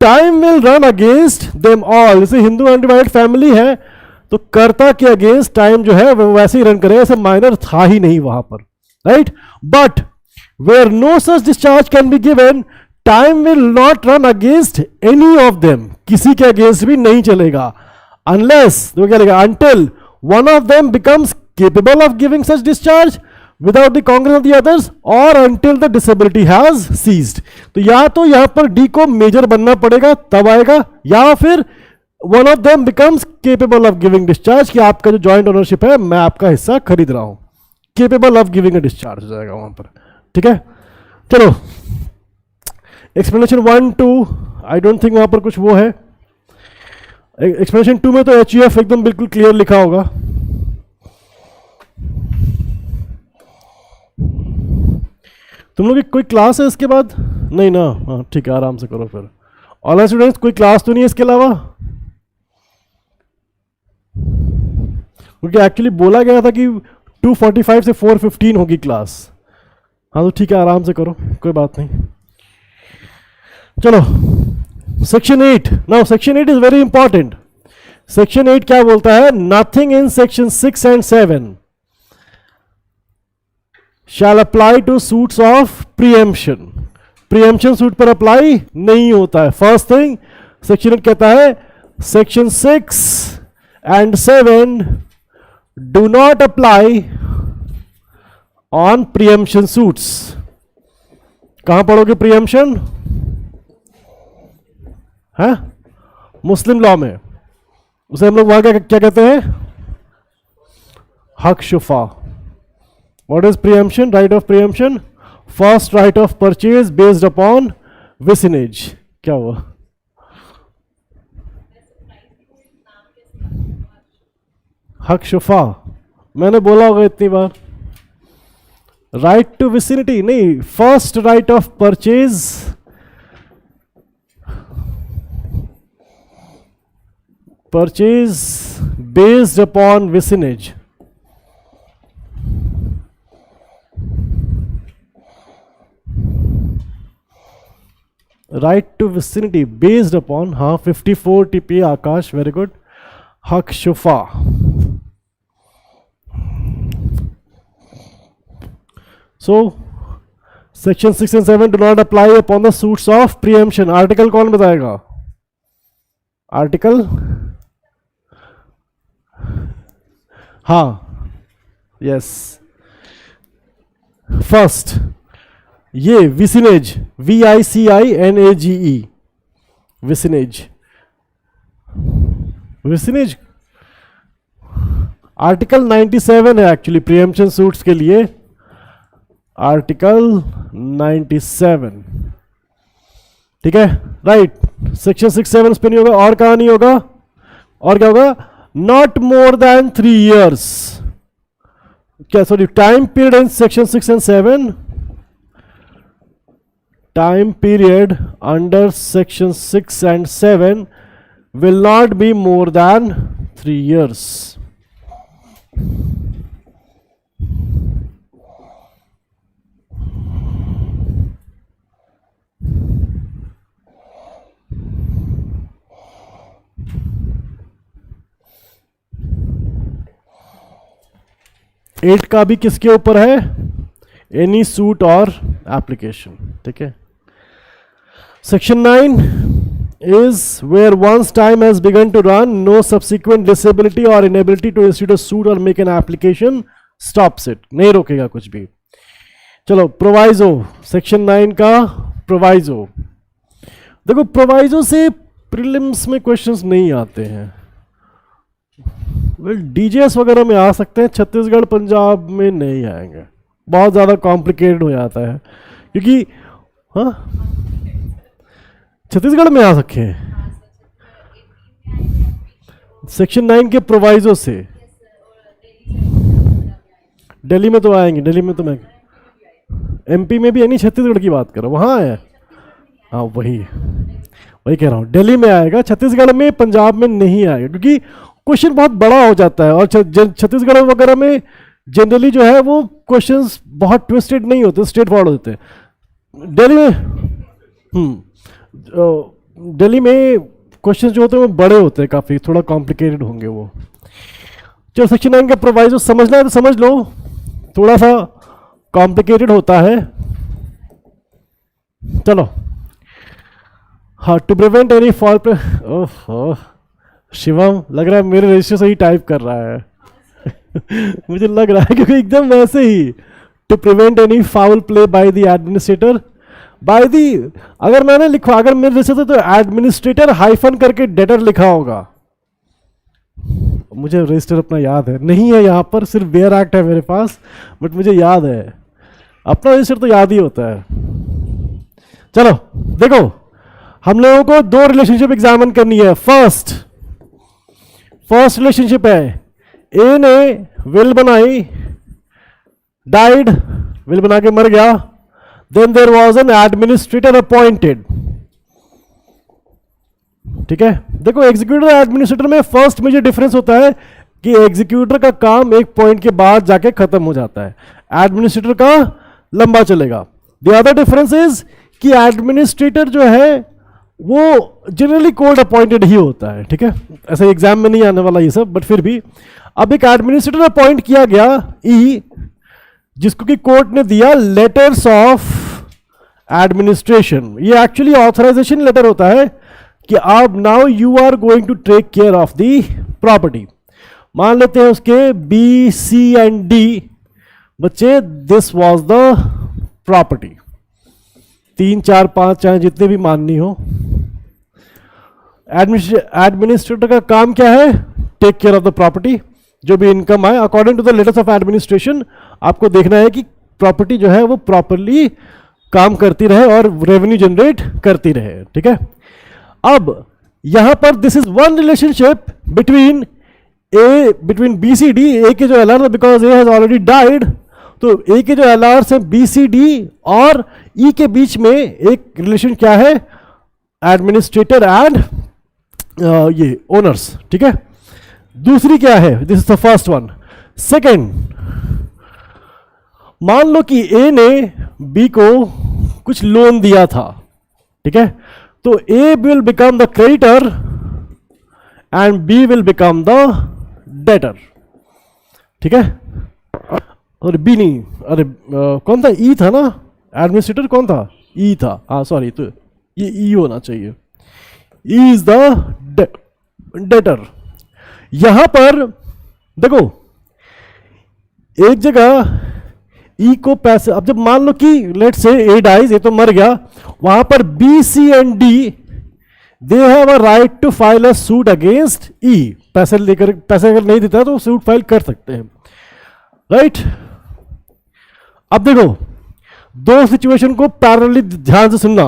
Time will run against them all, जैसे हिंदू अनडिवाइडेड फैमिली है तो कर्ता के अगेंस्ट टाइम जो है वो वैसे ही रन करे, ऐसे माइनर था ही नहीं वहां पर, right. But where no such discharge can be given, time will not run against any of them, किसी के अगेंस्ट भी नहीं चलेगा, अनलेस, तो क्या लिखा, until one of them becomes capable of giving such discharge without the concurrence of the others or until the disability has ceased। तो या तो यहां पर D को मेजर बनना पड़ेगा तब आएगा, या फिर one of them becomes capable of giving discharge, कि आपका जो जॉइंट ओनरशिप है मैं आपका हिस्सा खरीद रहा हूं, capable of giving a discharge हो जाएगा वहां पर, ठीक है। चलो एक्सप्लेनेशन 1, 2 आई डोंट थिंक वहां पर कुछ वो है। एक्सप्लेनेशन 2 में तो HUF एकदम बिल्कुल क्लियर लिखा होगा। तुम लोग की कोई क्लास है इसके बाद, नहीं ना, हाँ ठीक है, आराम से करो फिर। ऑल स्टूडेंट्स कोई क्लास तो नहीं है इसके अलावा, क्योंकि एक्चुअली बोला गया था कि 2:45 से 4:15 होगी क्लास। हाँ तो ठीक है, आराम से करो, कोई बात नहीं। चलो section 8, now section 8 is very important. Section 8 क्या बोलता है, nothing in section 6 and 7 shall apply to suits of preemption। preemption suit पर अप्लाई नहीं होता है। फर्स्ट थिंग सेक्शन 8 कहता है section 6 and 7 do not apply on preemption suits। कहां पढ़ोगे preemption है, मुस्लिम लॉ में, उसे हम लोग वहां क्या कहते हैं, हक शुफा। What is preemption? Right of preemption, first right of purchase based upon vicinage। क्या हुआ, हक शुफा मैंने बोला होगा इतनी बार, राइट टू विसिनिटी नहीं, first right of purchase, purchase based upon vicinage. Right to vicinity based upon, हाँ 54 TPA आकाश, वेरी गुड, हक शुफा। So section 6 and 7 do not apply upon the suits of preemption. Article कौन बताएगा, article, हाँ yes, first ये विसिनेज, VICINAGE, विसिनेज, विसिनेज article 97 है actually preemption suits के लिए, आर्टिकल 97, ठीक है, राइट। सेक्शन 67 पे नहीं होगा, और कहां नहीं होगा, और क्या होगा, नॉट मोर देन 3 years, क्या sorry, time period in section 6 and 7, time period under section 6 and 7 will not be more than 3 years. Eight का भी किसके ऊपर है, एनी सूट और एप्लीकेशन, ठीक है। Section 9 is where once time has begun to run, no subsequent disability or inability to institute a suit or make an application stops it, नहीं रोकेगा कुछ भी। चलो प्रोवाइजो, सेक्शन 9 का प्रोवाइजो, देखो प्रोवाइजो से प्रीलिम्स में क्वेश्चंस नहीं आते हैं, वेल डीजीएस वगैरह में आ सकते हैं, छत्तीसगढ़ पंजाब में नहीं आएंगे, बहुत ज़्यादा कॉम्प्लिकेटेड हो जाता है, क्योंकि हाँ छत्तीसगढ़ में आ सके हैं सेक्शन 9 के प्रोवाइजो से, दिल्ली में तो आएंगे, दिल्ली में तो मैं एमपी में भी है नहीं, छत्तीसगढ़ की बात कर रहा हूँ, वहाँ है, हाँ वही कह रहा हूँ, दिल्ली में आएगा, छत्तीसगढ़ में पंजाब में नहीं आएगा, क्योंकि क्वेश्चन बहुत बड़ा हो जाता है, और छत्तीसगढ़ वगैरह में जनरली जो है वो क्वेश्चंस बहुत ट्विस्टेड नहीं होते, स्ट्रेट फॉरवर्ड होते हैं। दिल्ली में दिल्ली में क्वेश्चंस जो होते हैं वो बड़े होते हैं, काफ़ी थोड़ा कॉम्प्लिकेटेड होंगे वो। चलो सेक्शन 9 का प्रोवाइजो समझना है तो समझ लो, थोड़ा सा कॉम्प्लिकेटेड होता है। चलो हाँ, टू प्रिवेंट एनी फॉल पे, ओह शिवम लग रहा है मेरे रजिस्टर से ही टाइप कर रहा है मुझे लग रहा है, क्योंकि एकदम वैसे ही, to prevent any foul play by the administrator, by the, अगर मैंने लिखा, अगर मेरे जैसे तो एडमिनिस्ट्रेटर हाइफन करके डेटर लिखा होगा, मुझे रजिस्टर अपना याद है, नहीं है यहाँ पर, सिर्फ वेयर एक्ट है मेरे पास, बट मुझे याद है, अपना रजिस्टर तो याद ही होता है। चलो देखो, हम लोगों को 2 रिलेशनशिप एग्जामिन करनी है। फर्स्ट रिलेशनशिप है, ए ने विल बनाई, डाइड, विल बना के मर गया, then there was an administrator appointed, ठीक है। देखो एग्जीक्यूटर और एडमिनिस्ट्रेटर में फर्स्ट में जो डिफरेंस होता है कि एग्जीक्यूटर का काम एक पॉइंट के बाद जाके खत्म हो जाता है, एडमिनिस्ट्रेटर का लंबा चलेगा। द अदर डिफरेंस इज कि एडमिनिस्ट्रेटर जो है वो जनरली कोर्ट अपॉइंटेड ही होता है, ठीक है, ऐसे एग्जाम में नहीं आने वाला ये सब, बट फिर भी अब एक एडमिनिस्ट्रेटर अपॉइंट किया गया ई, जिसको कि कोर्ट ने दिया लेटर्स ऑफ एडमिनिस्ट्रेशन, ये एक्चुअली ऑथराइजेशन लेटर होता है कि आप now you are going to take care of the property. मान लेते हैं उसके बी सी एंड डी बच्चे, दिस वाज द प्रॉपर्टी, 3 4 5 चाहे जितने भी माननी हो। एडमिनिस्ट्रेटर का काम क्या है, take care of the property, जो भी इनकम आए according to the letters of administration, आपको देखना है कि प्रॉपर्टी जो है वो प्रॉपरली काम करती रहे और रेवेन्यू जनरेट करती रहे, ठीक है। अब यहां पर this is one relationship between B C D, A के जो LR, because A has already died, तो ए के जो एलआर से बी सी डी और ई के बीच में एक रिलेशन क्या है, एडमिनिस्ट्रेटर एंड ये ओनर्स, ठीक है। दूसरी क्या है, this is the first one. Second, मान लो कि ए ने बी को कुछ लोन दिया था, ठीक है, तो A will become the creditor and B will become the debtor, ठीक है। और बी नहीं, अरे कौन था, ई था ना, एडमिनिस्ट्रेटर कौन था, ई था, हाँ सॉरी, तो ये ई होना चाहिए, ई इज द डेटर। यहां पर देखो एक जगह ई को पैसे, अब जब मान लो कि लेट से ए डाइज, ये तो मर गया, वहां पर B C and D they have a right to file a suit against E, पैसे लेकर, पैसे अगर नहीं देता तो सूट फाइल कर सकते हैं, राइट। अब देखो दो सिचुएशन को पैरेलली ध्यान से सुनना।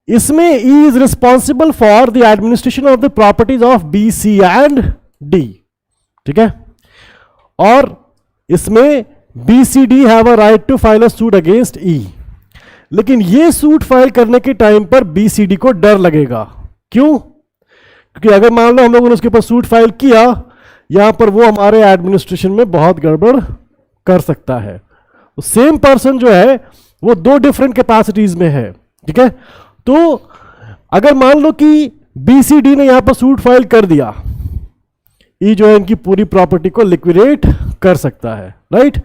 इसमें E is responsible for the administration of the properties of B C and D, ठीक है, और इसमें B C D have a right to file a suit against E. लेकिन ये सूट फाइल करने के टाइम पर बी सी डी को डर लगेगा, क्यों? क्योंकि अगर मान लो हम लोगों ने उसके ऊपर सूट फाइल किया, यहां पर वो हमारे एडमिनिस्ट्रेशन में बहुत गड़बड़ कर सकता है। सेम पर्सन जो है वो दो डिफरेंट कैपेसिटीज में है, ठीक है। तो अगर मान लो कि बी सी डी ने यहां पर सूट फाइल कर दिया, ई जो है इनकी पूरी प्रॉपर्टी को लिक्विडेट कर सकता है, राइट।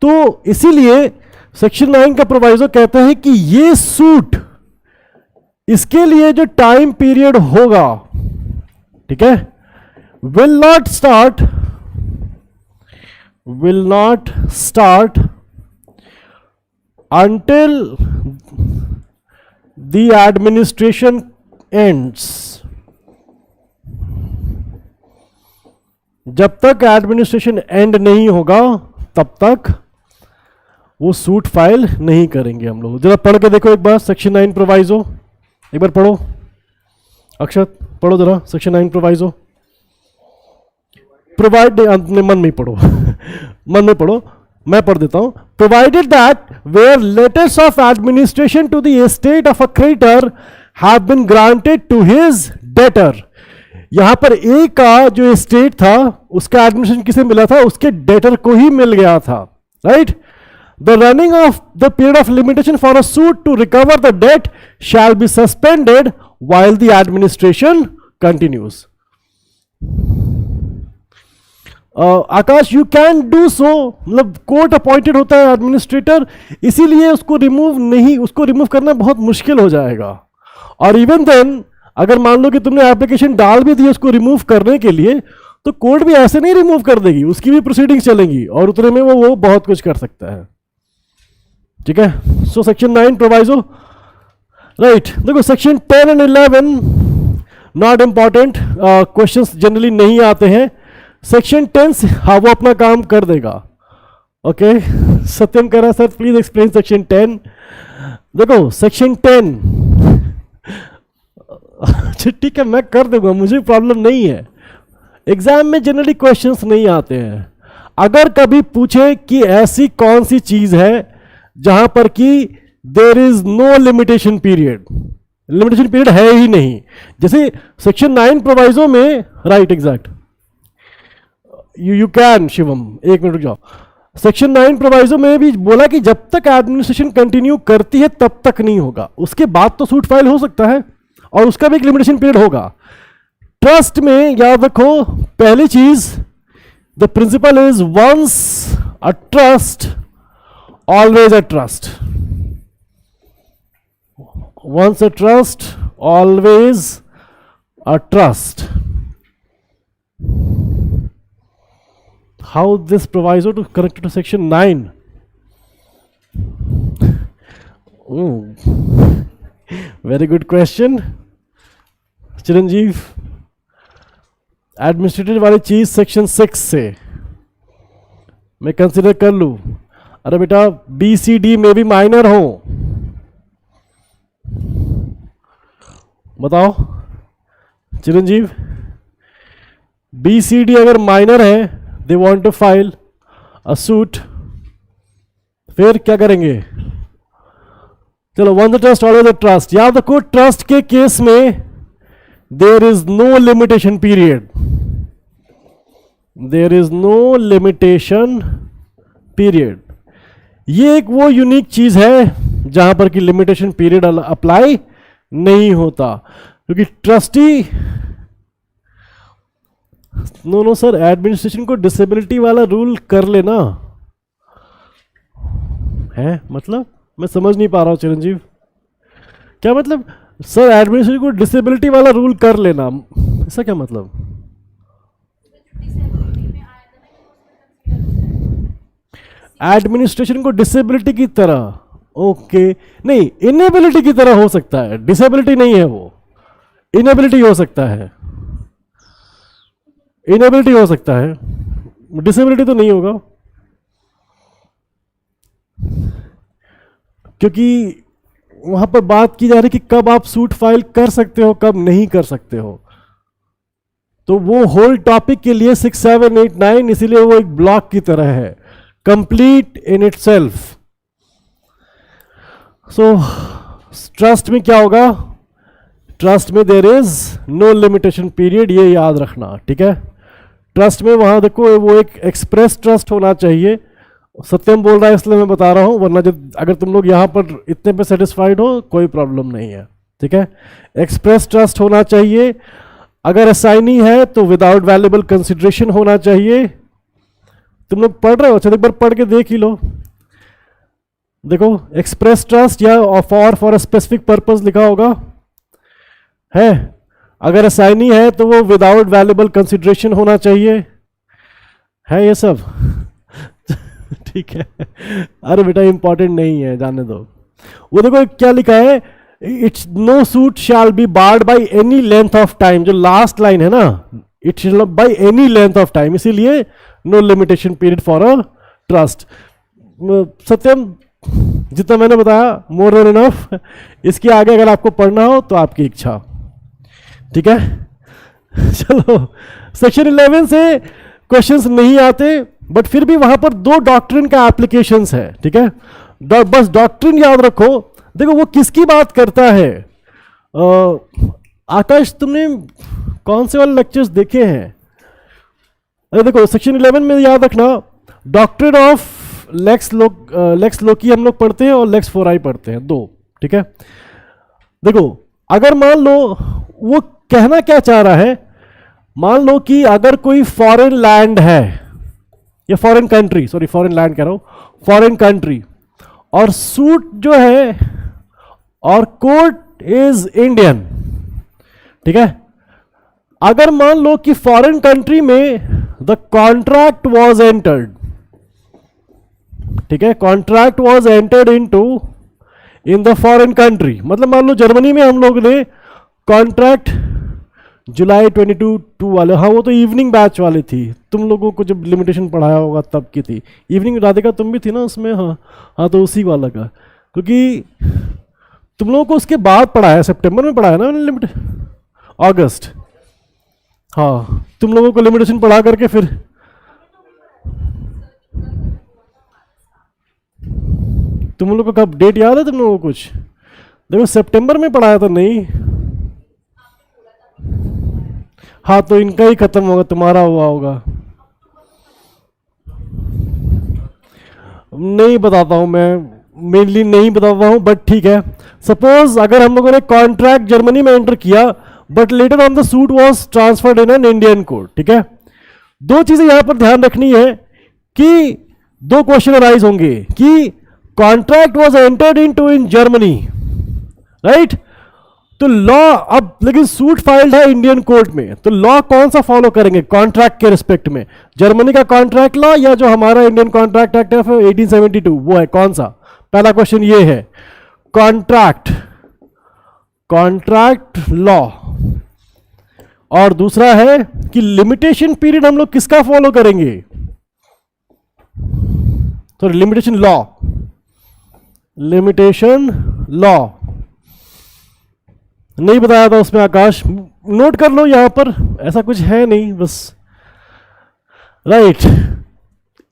तो इसीलिए सेक्शन 9 का प्रोवाइजो कहता है कि ये सूट, इसके लिए जो टाइम पीरियड होगा, ठीक है, will not start until the administration ends। जब तक एडमिनिस्ट्रेशन एंड नहीं होगा तब तक वो सूट फाइल नहीं करेंगे हम लोग। जरा पढ़ के देखो एक बार सेक्शन 9 प्रोवाइजो, एक बार पढ़ो, अक्षत पढ़ो जरा सेक्शन 9 प्रोवाइजो। प्रोवाइड अपने मन में ही पढ़ो मन में पढ़ो, मैं पढ़ देता हूं। Provided that where letters of administration to the estate of a creditor have been granted to his debtor. यहां पर ए का जो एस्टेट था उसका एडमिनिस्ट्रेशन किसे मिला था? उसके डेटर को ही मिल गया था, right. The running of the period of limitation for a suit to recover the debt shall be suspended while the administration continues. Akash, you can do so, मतलब कोर्ट अपॉइंटेड होता है एडमिनिस्ट्रेटर, इसीलिए उसको remove करना बहुत मुश्किल हो जाएगा। और इवन देन अगर मान लो कि तुमने एप्लीकेशन डाल भी दी उसको रिमूव करने के लिए, तो कोर्ट भी ऐसे नहीं रिमूव कर देगी, उसकी भी प्रोसीडिंग्स चलेंगी और उतने में वो बहुत कुछ कर सकता है, ठीक है। So section 9 proviso, right. देखो section 10 and 11 not important, questions generally नहीं आते हैं। सेक्शन 10 हाँ वो अपना काम कर देगा, ओके। सत्यम कह रहा सर प्लीज एक्सप्लेन सेक्शन 10। देखो सेक्शन 10 अच्छा ठीक है मैं कर दूंगा, मुझे प्रॉब्लम नहीं है। एग्जाम में जनरली क्वेश्चंस नहीं आते हैं। अगर कभी पूछे कि ऐसी कौन सी चीज है जहां पर कि there is no limitation period, limitation period है ही नहीं, जैसे सेक्शन 9 प्रोवाइजो में, right exact, you can Shivam एक मिनट रुक जाओ। सेक्शन 9 प्रोवाइजो में भी बोला कि जब तक एडमिनिस्ट्रेशन कंटिन्यू करती है तब तक नहीं होगा, उसके बाद तो सूट फाइल हो सकता है और उसका भी एक लिमिटेशन पीरियड होगा। ट्रस्ट में याद रखो पहली चीज, the principle is once a trust always a trust. Once a trust, always a trust. How this proviso to connect to section 9? Very good question. Chiranjeev, administrative वाली चीज सेक्शन 6 से मैं कंसिडर कर लूं। अरे बेटा बी सी डी में भी माइनर हो, बताओ चिरंजीव, बी सी डी अगर माइनर है, they want to file a suit, फिर क्या करेंगे? चलो once the trust always the trust. याद रखो ट्रस्ट के केस में there is no limitation period, there is no limitation period. ये एक वो यूनिक चीज है जहां पर कि लिमिटेशन पीरियड अप्लाई नहीं होता, क्योंकि ट्रस्टी, नो सर एडमिनिस्ट्रेशन को डिसेबिलिटी वाला रूल कर लेना है, मतलब मैं समझ नहीं पा रहा हूं चिरंजीव, क्या मतलब? सर एडमिनिस्ट्रेशन को डिसेबिलिटी वाला रूल कर लेना, ऐसा क्या मतलब? एडमिनिस्ट्रेशन को डिसेबिलिटी की तरह, ओके नहीं, इनेबिलिटी की तरह हो सकता है, डिसेबिलिटी नहीं है वो, इनेबिलिटी हो सकता है, इनेबिलिटी हो सकता है, डिसेबिलिटी तो नहीं होगा, क्योंकि वहां पर बात की जा रही कि कब आप सूट फाइल कर सकते हो कब नहीं कर सकते हो, तो वो होल टॉपिक के लिए 6, 7, 8, 9, इसीलिए वो एक ब्लॉक की तरह है, complete in itself. So trust में क्या होगा, ट्रस्ट में there is no limitation period, ये याद रखना, ठीक है। ट्रस्ट में वहां देखो वो एक एक्सप्रेस ट्रस्ट होना चाहिए, सत्यम बोल रहा है इसलिए मैं बता रहा हूं, वरना जब अगर तुम लोग यहां पर इतने पे सेटिस्फाइड हो कोई प्रॉब्लम नहीं है, ठीक है। एक्सप्रेस ट्रस्ट होना चाहिए, अगर असाइनी है तो विदाउट वैल्यूएबल कंसिडरेशन होना चाहिए। तुम लोग पढ़ रहे हो, अच्छा एक बार पढ़ के देख ही लो, देखो एक्सप्रेस ट्रस्ट या फॉर अ स्पेसिफिक पर्पस लिखा होगा है, अगर असाइनी है तो वो विदाउट वैल्यूएबल कंसिडरेशन होना चाहिए, है ये सब ठीक है। अरे बेटा इंपॉर्टेंट नहीं है, जाने दो। वो देखो क्या लिखा है, it's no suit shall be barred by any length of time, जो लास्ट लाइन है ना, it shall by any length of time, इसीलिए no limitation period for a trust. Satyam जितना मैंने बताया मोर देन इनफ, इसके आगे अगर आपको पढ़ना हो तो आपकी इच्छा, ठीक है। चलो सेक्शन 11 से क्वेश्चंस नहीं आते, बट फिर भी वहां पर 2 डॉक्ट्रिन का एप्लीकेशंस है, ठीक है। बस डॉक्ट्रिन याद रखो। देखो वो किसकी बात करता है, आकाश तुमने कौन से वाले लेक्चर्स देखे हैं, अरे देखो सेक्शन 11 में याद रखना, डॉक्ट्रिन ऑफ लेक्स लोकी हम लोग पढ़ते हैं और लेक्स फोराई पढ़ते हैं, 2, ठीक है। देखो अगर मान लो वो कहना क्या चाह रहा है, मान लो कि अगर कोई फॉरेन लैंड है या foreign country, sorry foreign land कह रहा हूं, फॉरेन कंट्री, और सूट जो है और कोर्ट इज इंडियन, ठीक है। अगर मान लो कि फॉरेन कंट्री में द कॉन्ट्रैक्ट वॉज एंटर्ड, ठीक है, contract was entered in the foreign country, मतलब मान लो जर्मनी में हम लोग ने कॉन्ट्रैक्ट जुलाई 22 वाले, हाँ वो तो इवनिंग बैच वाली थी, तुम लोगों को जब लिमिटेशन पढ़ाया होगा तब की थी इवनिंग, राधिका तुम भी थी ना उसमें, हाँ हाँ तो उसी वाला का, क्योंकि तुम लोगों को उसके बाद पढ़ाया, सितंबर में पढ़ाया ना लिमिट, अगस्त, हाँ तुम लोगों को लिमिटेशन पढ़ा करके फिर तुम लोगों को कब डेट याद है तुम लोगों को कुछ, देखो सितंबर में पढ़ाया था नहीं, हाँ तो इनका ही खत्म होगा, तुम्हारा हुआ होगा, नहीं बताता हूं मैं, मेनली नहीं बताता हूं, बट ठीक है। सपोज अगर हम लोगों ने कॉन्ट्रैक्ट जर्मनी में एंटर किया, but later on the suit was transferred in an Indian court, ठीक है। 2 चीजें यहां पर ध्यान रखनी है कि 2 क्वेश्चन अराइज होंगे कि contract was entered into in Germany, right, तो लॉ अब लेकिन सूट फाइल्ड है इंडियन कोर्ट में, तो लॉ कौन सा फॉलो करेंगे कॉन्ट्रैक्ट के रिस्पेक्ट में, जर्मनी का कॉन्ट्रैक्ट लॉ या जो हमारा इंडियन कॉन्ट्रैक्ट एक्ट ऑफ 1872 वो है, कौन सा, पहला क्वेश्चन ये है, कॉन्ट्रैक्ट लॉ, और दूसरा है कि लिमिटेशन पीरियड हम लोग किसका फॉलो करेंगे, तो लिमिटेशन लॉ नहीं बताया था उसमें आकाश, नोट कर लो यहां पर, ऐसा कुछ है नहीं बस, राइट।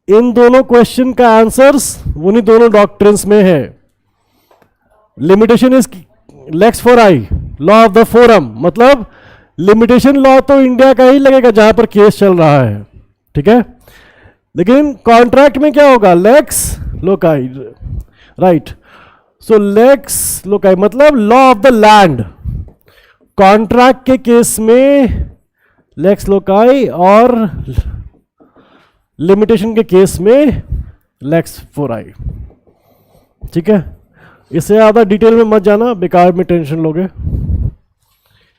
इन दोनों क्वेश्चन का आंसर्स उन्हीं दोनों डॉक्ट्रिन्स में है। Limitation is lex fori, law of the forum, मतलब लिमिटेशन लॉ तो इंडिया का ही लगेगा जहां पर केस चल रहा है, ठीक है, लेकिन कॉन्ट्रैक्ट में क्या होगा, लेक्स लोकाई, राइट। सो लेक्स लोकाई मतलब law of the land, contract के केस में लेक्स लोकाई और लिमिटेशन के केस में लेक्स फोराई, ठीक है। इससे ज्यादा डिटेल में मत जाना, बेकार में टेंशन लोगे।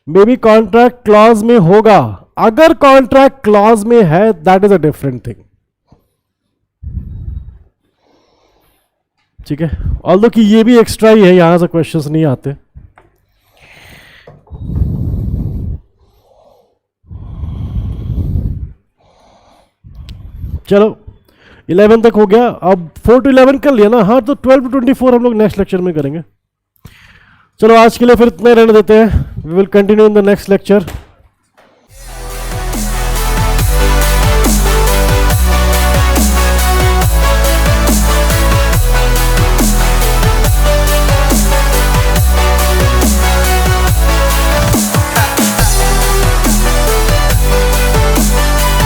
मे बी कॉन्ट्रैक्ट क्लॉज में होगा, अगर कॉन्ट्रैक्ट क्लॉज में है that is a different thing, ठीक है, ऑल्दो कि ये भी एक्स्ट्रा ही है, यहां से क्वेश्चंस नहीं आते। चलो 11 तक हो गया, अब 4 to 11 कर लिया ना, हाँ तो 12 to 24 हम लोग नेक्स्ट लेक्चर में करेंगे। चलो आज के लिए फिर इतना रहने देते हैं, we will continue in the next lecture.